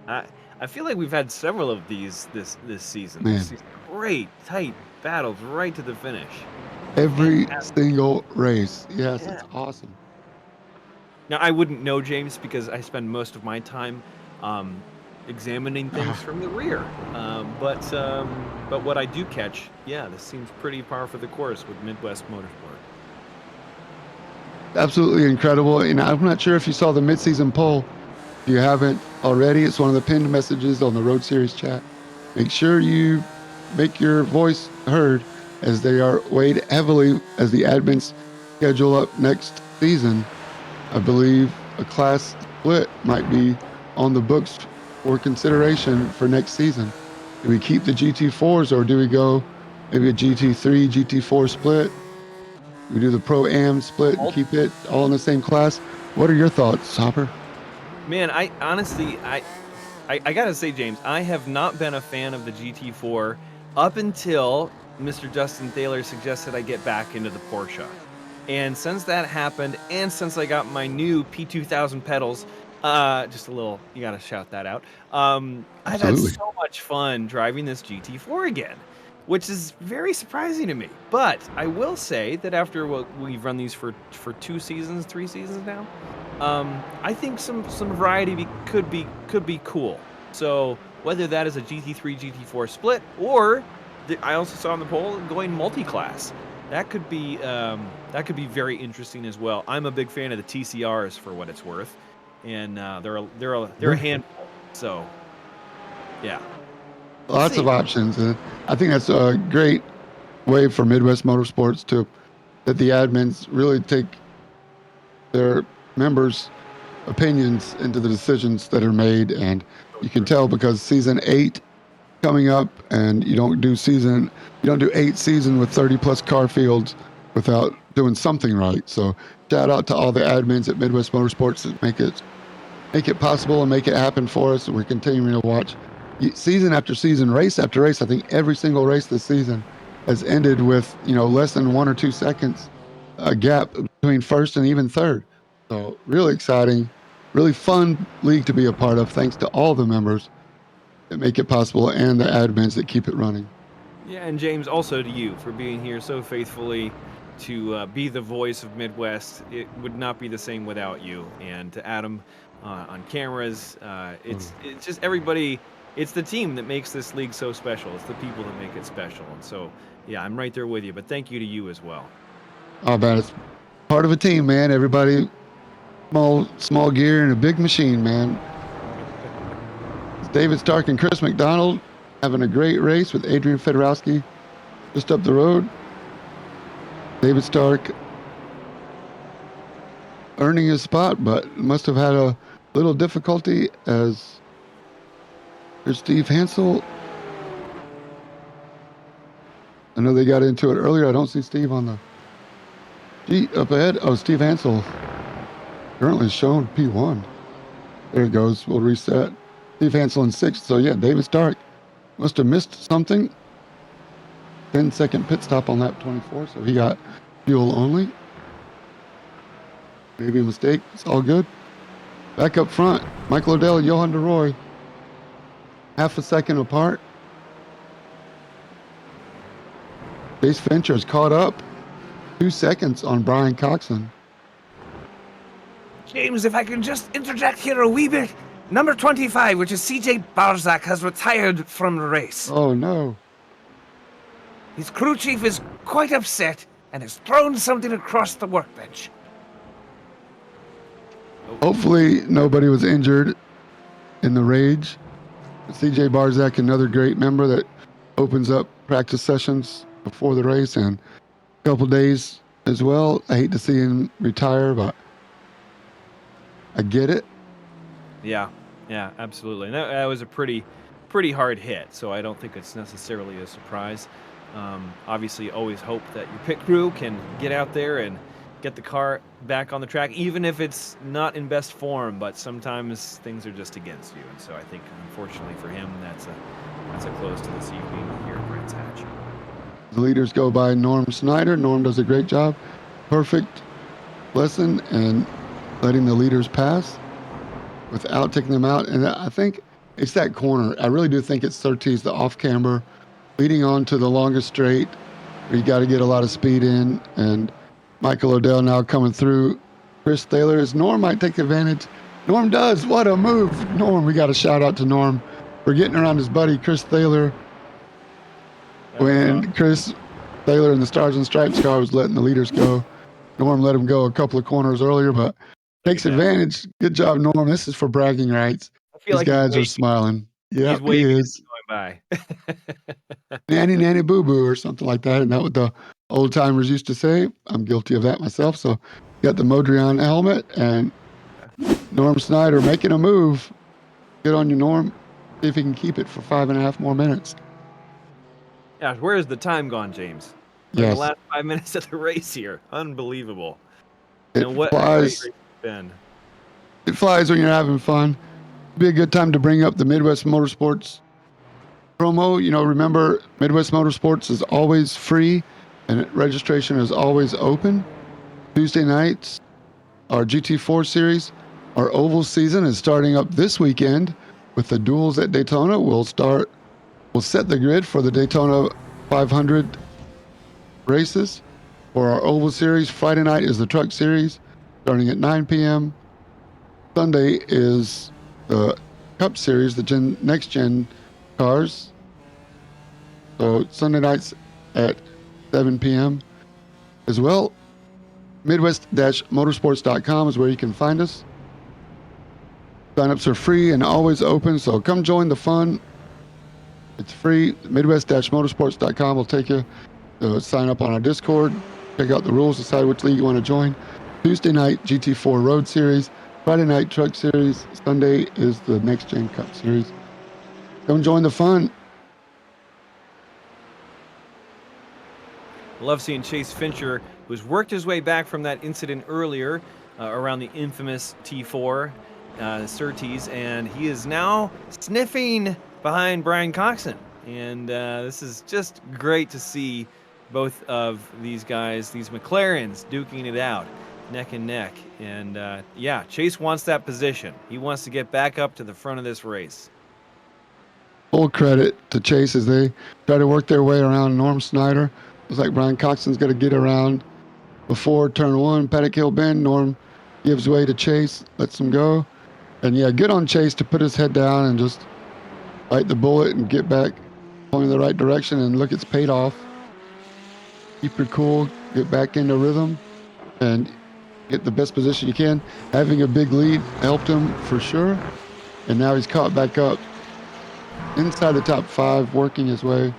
I feel like we've had several of these this season. These great, tight battles right to the finish. Every single race. Yes, it's awesome. Now, I wouldn't know, James, because I spend most of my time examining things from the rear. But what I do catch, this seems pretty par for the course with Midwest Motorsport. Absolutely incredible. And I'm not sure if you saw the midseason poll. If you haven't already, it's one of the pinned messages on the Road Series chat. Make sure you make your voice heard, as they are weighed heavily as the admins schedule up next season. I believe a class split might be on the books for consideration for next season. Do we keep the GT4s, or do we go maybe a GT3, GT4 split? Do we do the Pro-Am split and keep it all in the same class? What are your thoughts, Hopper? Man, I honestly gotta say, James, I have not been a fan of the GT4 up until Mr. Justin Thaler suggested I get back into the Porsche. And since that happened, and since I got my new P2000 pedals, just a little, you gotta shout that out. I've had so much fun driving this GT4 again, which is very surprising to me. But I will say that after we've run these for 3 seasons now, I think some variety could be cool. So whether that is a GT3, GT4 split, or I also saw on the poll going multi-class, that could be very interesting as well. I'm a big fan of the TCRs for what it's worth, and they're a handful. So yeah, lots of options. I think that's a great way for Midwest Motorsports to that the admins really take their members' opinions into the decisions that are made. And you can tell because season 8 coming up, and you don't do 8 seasons with 30 plus car fields without doing something right. So shout out to all the admins at Midwest Motorsports that make it possible and make it happen for us. We're continuing to watch season after season, race after race. I think every single race this season has ended with less than 1 or 2 seconds a gap between first and even third. So really exciting, really fun league to be a part of. Thanks to all the members that make it possible and the admins that keep it running. Yeah, and James, also to you for being here so faithfully to be the voice of Midwest. It would not be the same without you. And to Adam on cameras, it's just everybody. It's the team that makes this league so special. It's the people that make it special. And so, yeah, I'm right there with you. But thank you to you as well. Oh man, it's part of a team, man. Everybody, small gear and a big machine, man. It's David Stark and Chris McDonald having a great race with Adrian Fedorowski just up the road. David Stark earning his spot, but must have had a little difficulty as there's Steve Hansel. I know they got into it earlier. I don't see Steve on the sheet up ahead. Oh, Steve Hansel currently shown P1. There it goes. We'll reset. Steve Hansel in 6th. So yeah, David Stark must have missed something. 10-second pit stop on lap 24, so he got fuel only. Maybe a mistake. It's all good. Back up front, Michael Odell and Johan DeRoy. Half a second apart. Chase Fincher is caught up. 2 seconds on Brian Coxon. James, if I can just interject here a wee bit. Number 25, which is CJ Barzak, has retired from the race. Oh no. His crew chief is quite upset and has thrown something across the workbench. Hopefully nobody was injured in the rage. CJ Barzak, another great member that opens up practice sessions before the race and a couple days as well. I hate to see him retire, but I get it. Yeah, absolutely. And that was a pretty hard hit, so I don't think it's necessarily a surprise. Obviously, always hope that your pit crew can get out there and get the car back on the track, even if it's not in best form, but sometimes things are just against you. And so I think, unfortunately for him, that's a close to this evening here at Brands Hatch. The leaders go by Norm Snyder. Norm does a great job. Perfect lesson and letting the leaders pass without taking them out. And I think it's that corner. I really do think it's Surtees, the off-camber, leading on to the longest straight where you got to get a lot of speed in. And Michael Odell now coming through. Chris Thaler, as Norm might take advantage. Norm does. What a move. Norm, we got a shout out to Norm for getting around his buddy, Chris Thaler. When Chris Thaler in the Stars and Stripes car was letting the leaders go. Norm let him go a couple of corners earlier, but takes advantage. Good job, Norm. This is for bragging rights. These guys are smiling. Yeah, he is. Going by. Nanny boo boo or something like that. And that's what the old timers used to say. I'm guilty of that myself. So got the Modrian helmet and Norm Snyder making a move. Good on you, Norm. See if he can keep it for 5.5 more minutes. Yeah, where is the time gone, James? Yes. The last 5 minutes of the race here. Unbelievable. It flies. It flies when you're having fun. It'd be a good time to bring up the Midwest Motorsports promo. Remember, Midwest Motorsports is always free and registration is always open. Tuesday nights, our GT4 series, our oval season is starting up this weekend with the duels at Daytona. We'll set the grid for the Daytona 500 races. For our oval series, Friday night is the truck series starting at 9 p.m. Sunday is the Cup series, the next gen cars. So Sunday nights at 7 p.m. as well. Midwest-motorsports.com is where you can find us. Signups are free and always open, so come join the fun. It's free. Midwest-motorsports.com will take you to sign up on our Discord Check out the rules, decide which league you want to join. Tuesday night, GT4 Road Series. Friday night, Truck Series. Sunday is the Next Gen Cup Series. Come join the fun. Love seeing Chase Fincher, who's worked his way back from that incident earlier around the infamous T4 Surtees, and he is now sniffing behind Brian Coxon. And this is just great to see both of these guys, these McLarens, duking it out, neck and neck. And yeah, Chase wants that position. He wants to get back up to the front of this race. Full credit to Chase as they try to work their way around Norm Snyder. Looks like Brian Coxon's going to get around before turn one, Paddock Hill Bend. Norm gives way to Chase, lets him go. And yeah, good on Chase to put his head down and just bite the bullet and get back going in the right direction. And look, it's paid off. Keep your cool, get back into rhythm, and get the best position you can. Having a big lead helped him for sure. And now he's caught back up inside the top 5, working his way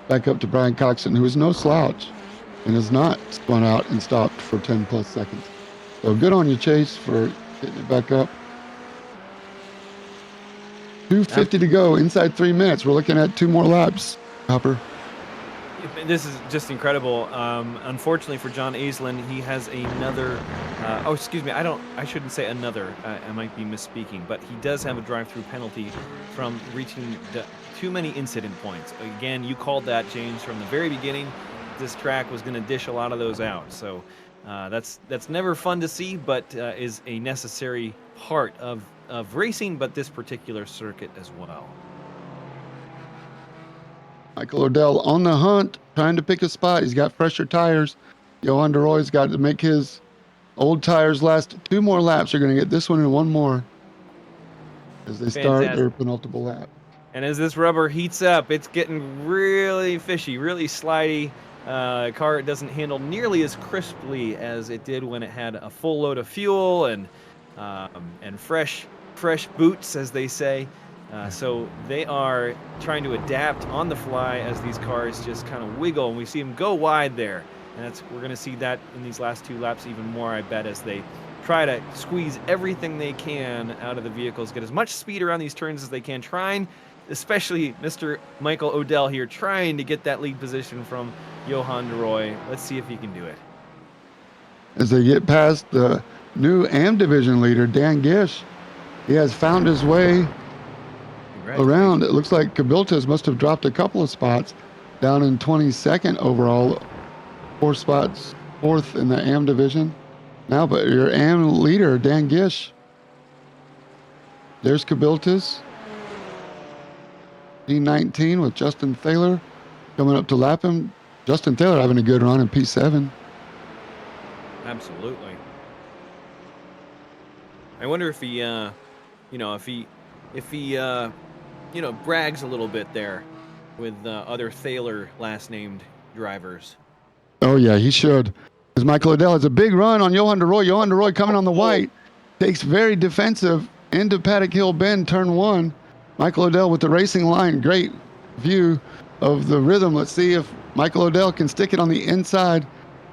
back up to Brian Coxon, who is no slouch and has not spun out and stopped for 10 plus seconds. So good on you, Chase, for getting it back up. 2:50 to go, inside 3 minutes. We're looking at 2 more laps, Hopper. This is just incredible. Unfortunately for John Aislinn, he has another. Oh, excuse me. I shouldn't say another. I might be misspeaking, but he does have a drive-through penalty from reaching too many incident points. Again, you called that, James, from the very beginning. This track was going to dish a lot of those out. So that's never fun to see, but is a necessary part of racing, but this particular circuit as well. Michael Odell on the hunt, trying to pick a spot. He's got fresher tires. Johan DeRoy's got to make his old tires last 2 more laps. They're going to get this one and 1 more as they start their penultimate lap. And as this rubber heats up, it's getting really fishy, really slidey. Car doesn't handle nearly as crisply as it did when it had a full load of fuel and fresh boots, as they say. So they are trying to adapt on the fly as these cars just kind of wiggle, and we see them go wide there. And we're going to see that in these last 2 laps even more, I bet, as they try to squeeze everything they can out of the vehicles, get as much speed around these turns as they can, trying, especially Mr. Michael Odell here, trying to get that lead position from Johan DeRoy. Let's see if he can do it. As they get past the new AM division leader, Dan Gish, he has found his way around. It looks like Kabiltas must have dropped a couple of spots, down in 22nd overall, 4 spots, 4th in the AM division now. But your AM leader, Dan Gish, there's Kabiltas, P19 with Justin Thaler coming up to lap him. Justin Thaler having a good run in P7. Absolutely. I wonder if he, brags a little bit there with other Thaler last-named drivers. Oh, yeah, he should. Because Michael Odell has a big run on Johan DeRoy. Johan DeRoy coming on the white. Takes very defensive into Paddock Hill Bend, turn 1. Michael Odell with the racing line. Great view of the rhythm. Let's see if Michael Odell can stick it on the inside.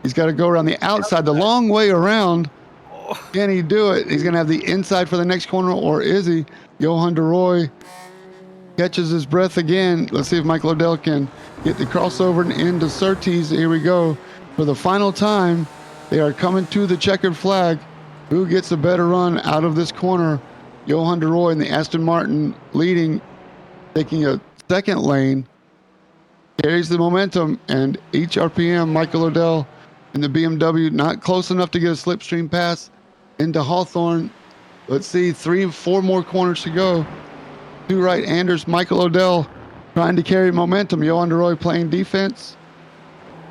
He's got to go around the outside, the long way around. Can he do it? He's going to have the inside for the next corner, or is he? Johan DeRoy catches his breath again. Let's see if Michael Odell can get the crossover and into Surtees. Here we go. For the final time, they are coming to the checkered flag. Who gets a better run out of this corner? Johan DeRoy and the Aston Martin leading, taking a second lane. Carries the momentum, and each RPM, Michael Odell in the BMW, not close enough to get a slipstream pass into Hawthorne. Let's see, 4 more corners to go. 2 right-handers, Michael Odell trying to carry momentum. Johan DeRoy playing defense.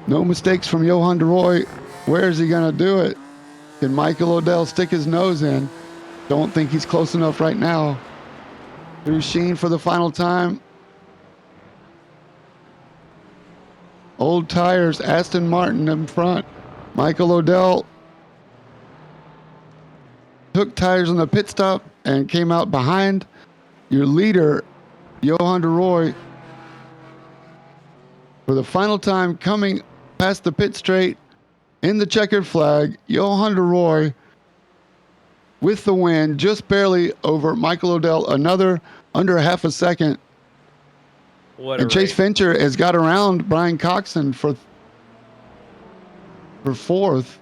No mistakes from Johan DeRoy. Where is he going to do it? Can Michael Odell stick his nose in? Don't think he's close enough right now. Through Sheen for the final time. Old tires, Aston Martin in front. Michael Odell took tires on the pit stop and came out behind your leader, Johan DeRoy, for the final time, coming past the pit straight. in the checkered flag. Johan de Roy with the win, just barely over Michael O'Dell, another under half a second. What a And Chase race. Fincher has got around Brian Coxon for fourth.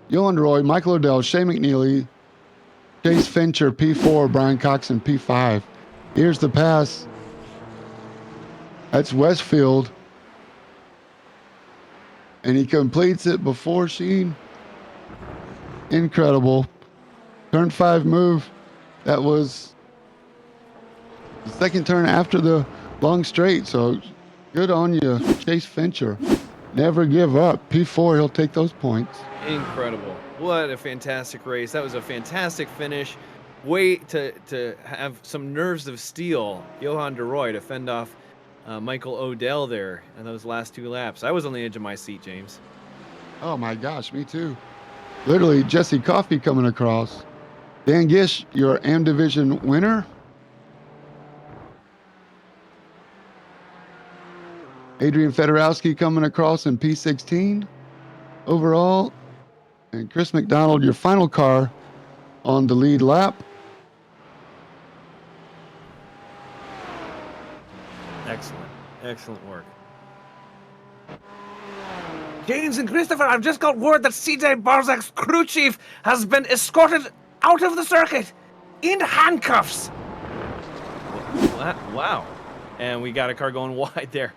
Johan de Roy, Michael O'Dell, Shea McNeely, Chase Fincher, P4, Brian Coxon, P5. Here's the pass. That's Westfield. And he completes it before Sheen. Incredible. Turn 5 move. That was the second turn after the long straight. So good on you, Chase Fincher. Never give up. P4, he'll take those points. Incredible. What a fantastic race. That was a fantastic finish. Way to have some nerves of steel. Johan de Roy to fend off Michael O'Dell there in those last 2 laps. I was on the edge of my seat, James. Oh my gosh, me too. Literally, Jesse Coffey coming across. Dan Gish, your AM Division winner. Adrian Fedorowski coming across in P16 overall. And Chris McDonald, your final car on the lead lap. Excellent. Excellent work. James and Christopher, I've just got word that CJ Barzak's crew chief has been escorted out of the circuit in handcuffs. Wow. And we got a car going wide there.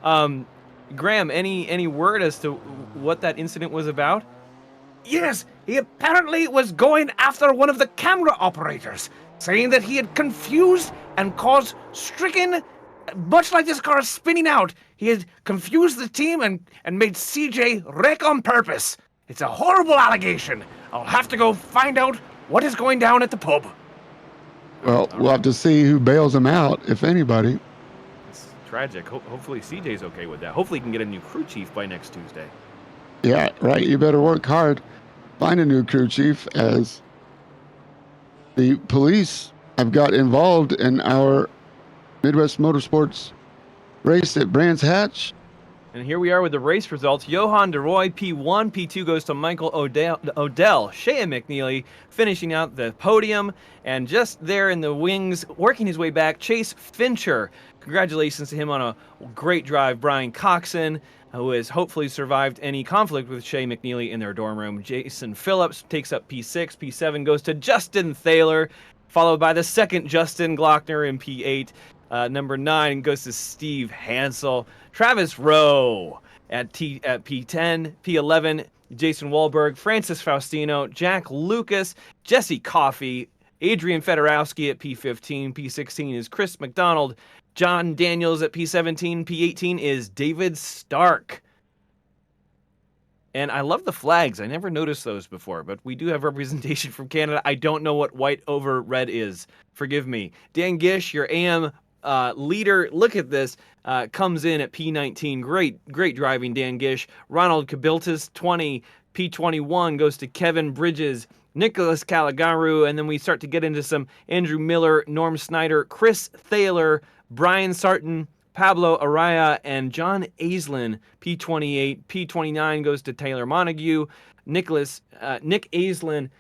Graham, any word as to what that incident was about? Yes, he apparently was going after one of the camera operators, saying that he had confused and caused stricken, much like this car spinning out. He had confused the team and made CJ wreck on purpose. It's a horrible allegation. I'll have to go find out what is going down at the pub. Well, we'll have to see who bails him out, if anybody. It's tragic. Hopefully CJ's okay with that. Hopefully he can get a new crew chief by next Tuesday. Yeah, right. You better work hard. Find a new crew chief, as the police have got involved in our Midwest Motorsports race at Brands Hatch. And here we are with the race results. Johan de Roy, P1. P2 goes to Michael O'Dell. Shea McNeely finishing out the podium. And just there in the wings, working his way back, Chase Fincher. Congratulations to him on a great drive. Brian Coxon, who has hopefully survived any conflict with Shea McNeely in their dorm room. Jason Phillips takes up P6. P7 goes to Justin Thaler, followed by the second Justin Glockner in P8. Number 9 goes to Steve Hansel. Travis Rowe at P10. P11, Jason Wahlberg. Francis Faustino. Jack Lucas. Jesse Coffey. Adrian Fedorowski at P15. P16 is Chris McDonald. John Daniels at P17. P18 is David Stark. And I love the flags. I never noticed those before, but we do have representation from Canada. I don't know what white over red is. Forgive me. Dan Gish, your AM leader, look at this, comes in at P19. Great driving, Dan Gish. Ronald Kabiltis, 20. P21 goes to Kevin Bridges, Nicholas Calagaru, and then we start to get into some Andrew Miller, Norm Snyder, Chris Thaler, Brian Sarton, Pablo Araya, and John Aislinn, P28. P29 goes to Taylor Montague, Nick Aislinn,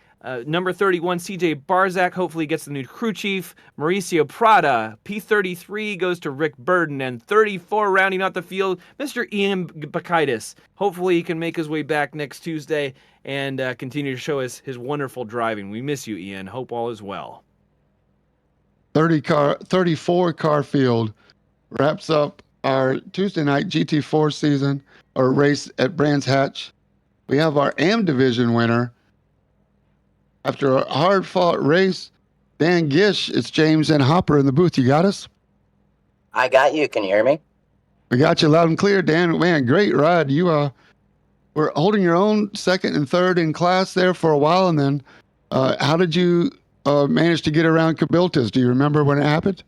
number 31, CJ Barzak, hopefully gets the new crew chief. Mauricio Prada, P33 goes to Rick Burden, and 34 rounding out the field, Mr. Ian Bakaitis. Hopefully he can make his way back next Tuesday and continue to show us his wonderful driving. We miss you, Ian. Hope all is well. 34 car field wraps up our Tuesday night GT4 season or race at Brands Hatch. We have our AM Division winner. After a hard-fought race, Dan Gish, it's James and Hopper in the booth. You got us? I got you. Can you hear me? We got you loud and clear, Dan. Man, great ride. You were holding your own second and third in class there for a while, and then how did you manage to get around Kabiltas? Do you remember when it happened?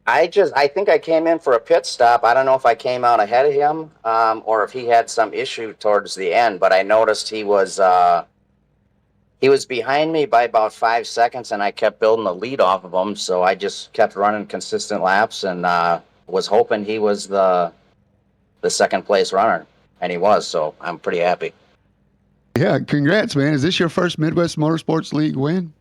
I think I came in for a pit stop. I don't know if I came out ahead of him or if he had some issue towards the end, but I noticed he was behind me by about 5 seconds, and I kept building the lead off of him. So I just kept running consistent laps and was hoping he was the second place runner. and he was. So I'm pretty happy. Yeah, congrats, man. Is this your first Midwest Motorsports League win?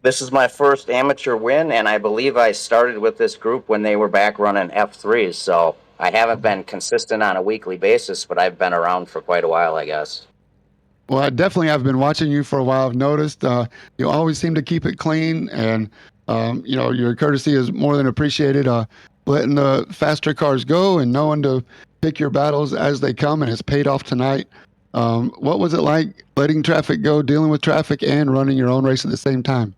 This is my first amateur win, and I believe I started with this group when they were back running F3s. So I haven't been consistent on a weekly basis, but I've been around for quite a while, I guess. Well, I definitely have been watching you for a while. I've noticed you always seem to keep it clean, and your courtesy is more than appreciated. Letting the faster cars go and knowing to pick your battles as they come, and it's paid off tonight. What was it like letting traffic go, dealing with traffic, and running your own race at the same time?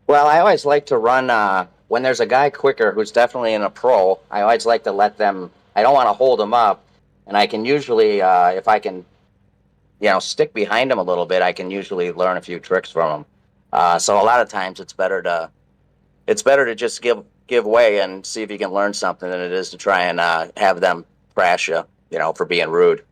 Well, I always like to run when there's a guy quicker who's definitely in a pro. I always like to let them. I don't want to hold them up, and I can usually, if I can, stick behind them a little bit, I can usually learn a few tricks from them. So a lot of times it's better to just give way and see if you can learn something than it is to try and have them crash you, for being rude.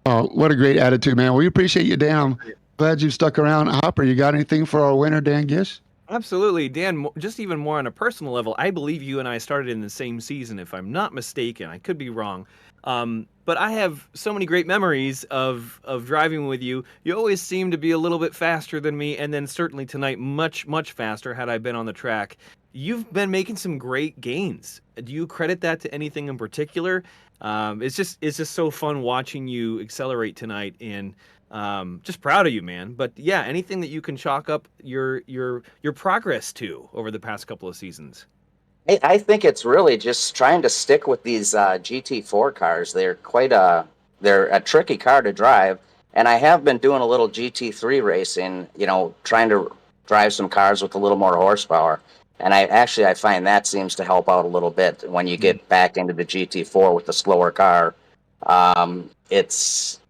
Oh, what a great attitude, man. We appreciate you, Dan. I'm glad you stuck around. Hopper, you got anything for our winner, Dan Gish? Absolutely, Dan. Just even more on a personal level, I believe you and I started in the same season, if I'm not mistaken. I could be wrong, but I have so many great memories of driving with you. You always seem to be a little bit faster than me, and then certainly tonight, much faster had I been on the track. You've been making some great gains. Do you credit that to anything in particular? It's just so fun watching you accelerate tonight, and just proud of you, man. But yeah, anything that you can chalk up your progress to over the past couple of seasons. I think it's really just trying to stick with these GT4 cars. They're a tricky car to drive, and I have been doing a little GT3 racing. Trying to drive some cars with a little more horsepower. And I find that seems to help out a little bit when you get back into the GT4 with the slower car. It's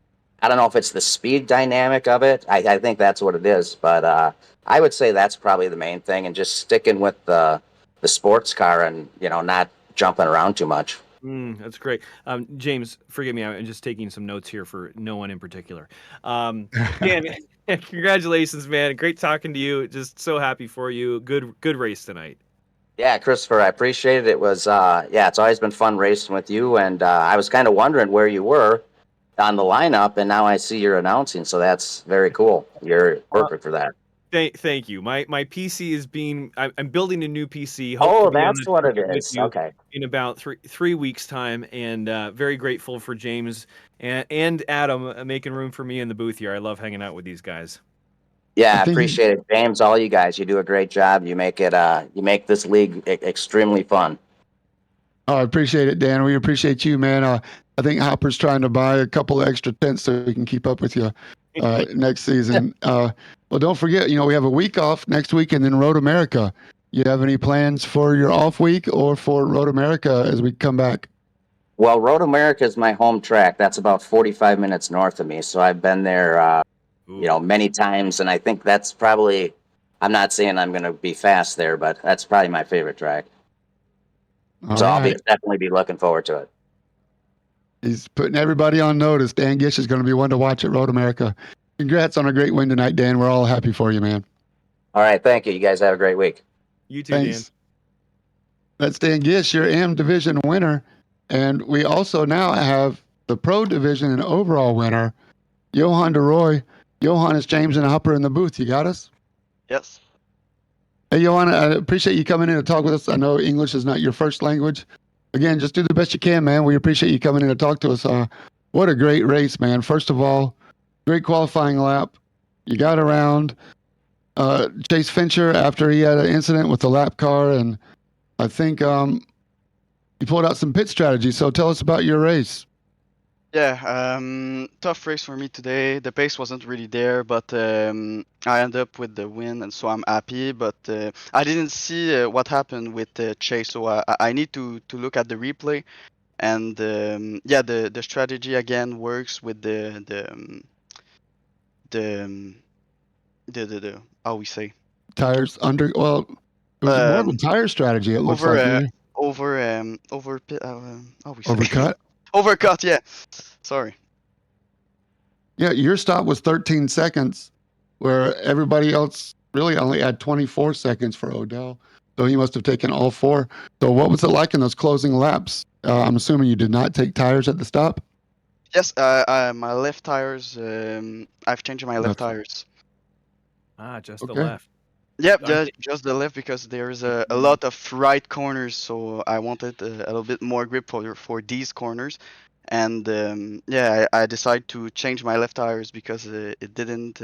I don't know if it's the speed dynamic of it. I think that's what it is, but I would say that's probably the main thing, and just sticking with the sports car and not jumping around too much. That's great. James, forgive me, I'm just taking some notes here for no one in particular. Dan, congratulations, man. Great talking to you. Just so happy for you. Good race tonight. Yeah, Christopher, I appreciate it. It was it's always been fun racing with you, and I was kind of wondering where you were on the lineup, and now I see you're announcing, so that's very cool. You're perfect for that. Thank you. My PC is I'm building a new PC. Hope to Oh, be on that's the what it circuit with is. you Okay. in about three weeks time, and very grateful for James and Adam making room for me in the booth here. I love hanging out with these guys. Yeah, I I think appreciate it, James. All you guys, you do a great job. You make this league extremely fun. I appreciate it, Dan. We appreciate you, man. I think Hopper's trying to buy a couple of extra tents so we can keep up with you next season. Well, don't forget, we have a week off next week and then Road America. You have any plans for your off week or for Road America as we come back? Well, Road America is my home track. That's about 45 minutes north of me, so I've been there, many times, and I think that's probably. I'm not saying I'm going to be fast there, but that's probably my favorite track. All So I'll right. definitely be looking forward to it. He's putting everybody on notice. Dan Gish is going to be one to watch at Road America. Congrats on a great win tonight, Dan. We're all happy for you, man. All right, thank you. You guys have a great week. You too, Thanks. Dan. That's Dan Gish, your AM division winner. And we also now have the Pro division and overall winner, Johan DeRoy. Johan, it's James and Hopper in the booth. You got us? Yes. Hey, Johan, I appreciate you coming in to talk with us. I know English is not your first language. Again, just do the best you can, man. We appreciate you coming in to talk to us. What a great race, man. First of all, great qualifying lap. You got around Chase Fincher after he had an incident with the lap car, and I think you pulled out some pit strategy. So tell us about your race. Yeah, tough race for me today. The pace wasn't really there, but I ended up with the win, and so I'm happy. But I didn't see what happened with Chase, so I need to look at the replay. And the strategy again works with the how we say Tires under, well, it was more of a tire strategy, it looks like. how we say Overcut? overcut. Yeah, sorry. Yeah, your stop was 13 seconds, where everybody else really only had 24 seconds for Odell. So he must have taken all four. So what was it like in those closing laps? I'm assuming you did not take tires at the stop. Yes, my left tires. I've changed my left That's tires. Just the okay. left. Yep, Are just the left because there's a lot of right corners, so I wanted a little bit more grip for these corners, and yeah, I decided to change my left tires because it didn't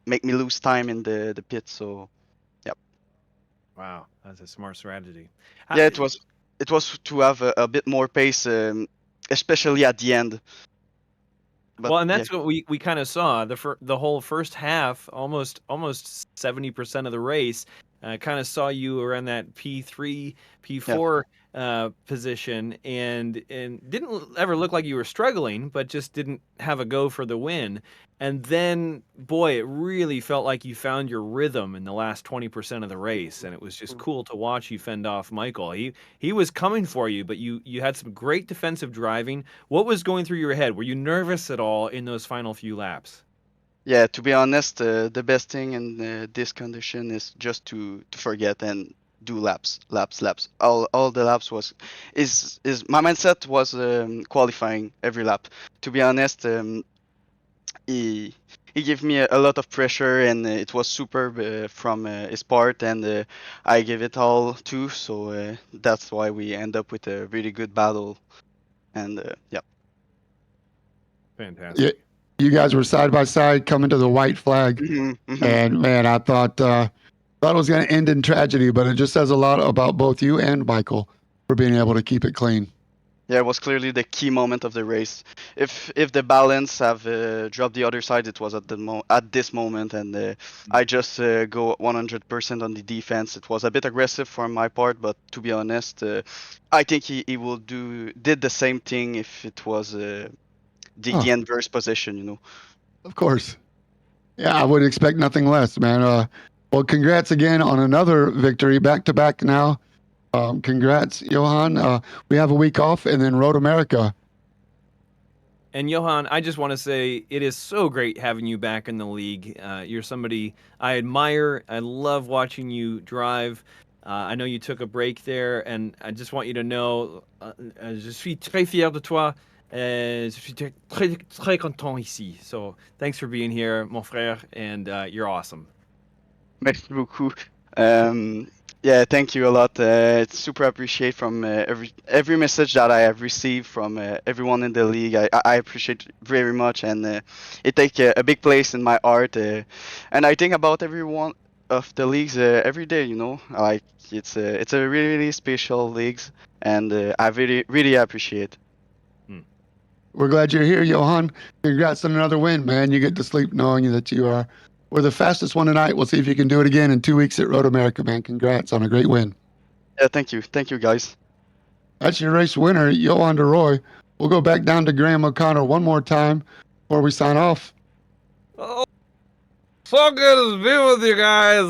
make me lose time in the pit. So yep, Wow, that's a smart strategy. yeah, it was to have a bit more pace, especially at the end. But Well, and yeah, that's what we kind of saw the whole first half, almost 70% of the race. Kind of saw you around that P3, yeah. P4 position, and didn't ever look like you were struggling, but just didn't have a go for the win. And then, boy, it really felt like you found your rhythm in the last 20% of the race, and it was just cool to watch you fend off Michael. He was coming for you, but you had some great defensive driving. What was going through your head? Were you nervous at all in those final few laps? Yeah, to be honest, the best thing in this condition is just to forget and do laps. All the laps is my mindset was qualifying every lap. To be honest, he he gave me a lot of pressure and it was superb from his part and I gave it all too. So that's why we end up with a really good battle. And yeah, Fantastic. You guys were side by side coming to the white flag, hmm hmm and man, I thought it was going to end in tragedy, but it just says a lot about both you and Michael for being able to keep it clean. yeah, it was clearly the key moment of the race. If the balance have dropped the other side, it was at this moment, and I just go 100% on the defense. It was a bit aggressive from my part, but to be honest, I think he will did the same thing if it was Oh, the inverse position, you know. of course. Yeah, I would expect nothing less, man. Well, congrats again on another victory, back to back now. Congrats, Johan. We have a week off, and then Road America. And Johan, I just want to say it is so great having you back in the league. You're somebody I admire. I love watching you drive. I know you took a break there, and I just want you to know, je suis très fier de toi. Je suis très content ici. So thanks for being here, mon frère, and you're awesome. Merci beaucoup. Um, yeah, thank you a lot. It's super appreciate from every message that I have received from everyone in the league. I appreciate very much, and it takes a big place in my heart. And I think about every one of the leagues every day. You know, like it's a really special leagues, and I really appreciate. We're glad you're here, Johan. Congrats on another win, man. You get to sleep knowing that you were the fastest one tonight. We'll see if you can do it again in 2 weeks at Road America, man. Congrats on a great win. Yeah, thank you guys. That's your race winner, Johan DeRoy. We'll go back down to Graham O'Connor one more time before we sign off. Oh, so good to be with you guys.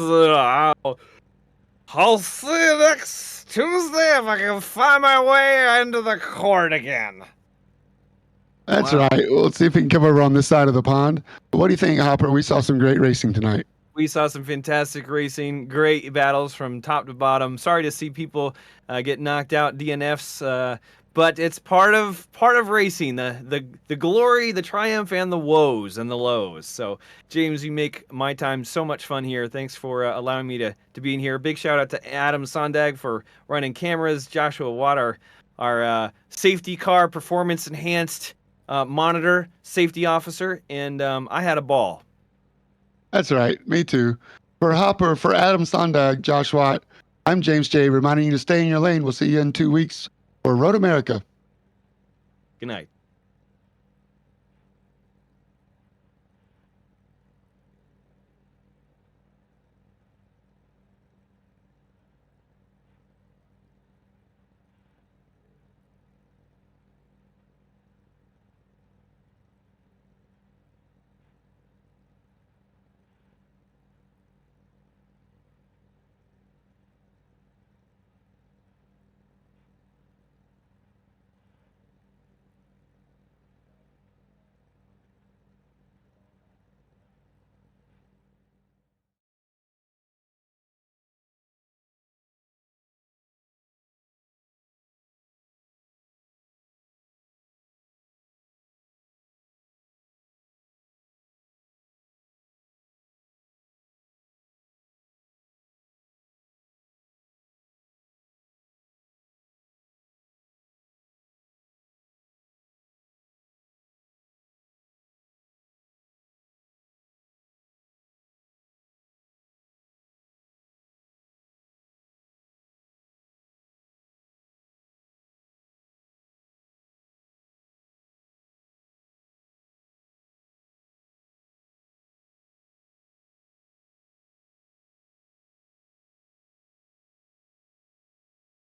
I'll see you next Tuesday if I can find my way into the court again. That's Wow. right. We'll see if we can come over on this side of the pond. But what do you think, Hopper? We saw some great racing tonight. We saw some fantastic racing, great battles from top to bottom. Sorry to see people get knocked out, DNFs, but it's part of racing. The glory, the triumph, and the woes and the lows. So, James, you make my time so much fun here. Thanks for allowing me to be in here. Big shout out to Adam Sondag for running cameras. Joshua Watt, our safety car performance enhanced monitor safety officer, and I had a ball. That's right. Me too. For Hopper, for Adam Sondag, Josh Watt, I'm James J. Reminding you to stay in your lane. We'll see you in 2 weeks for Road America. Good night.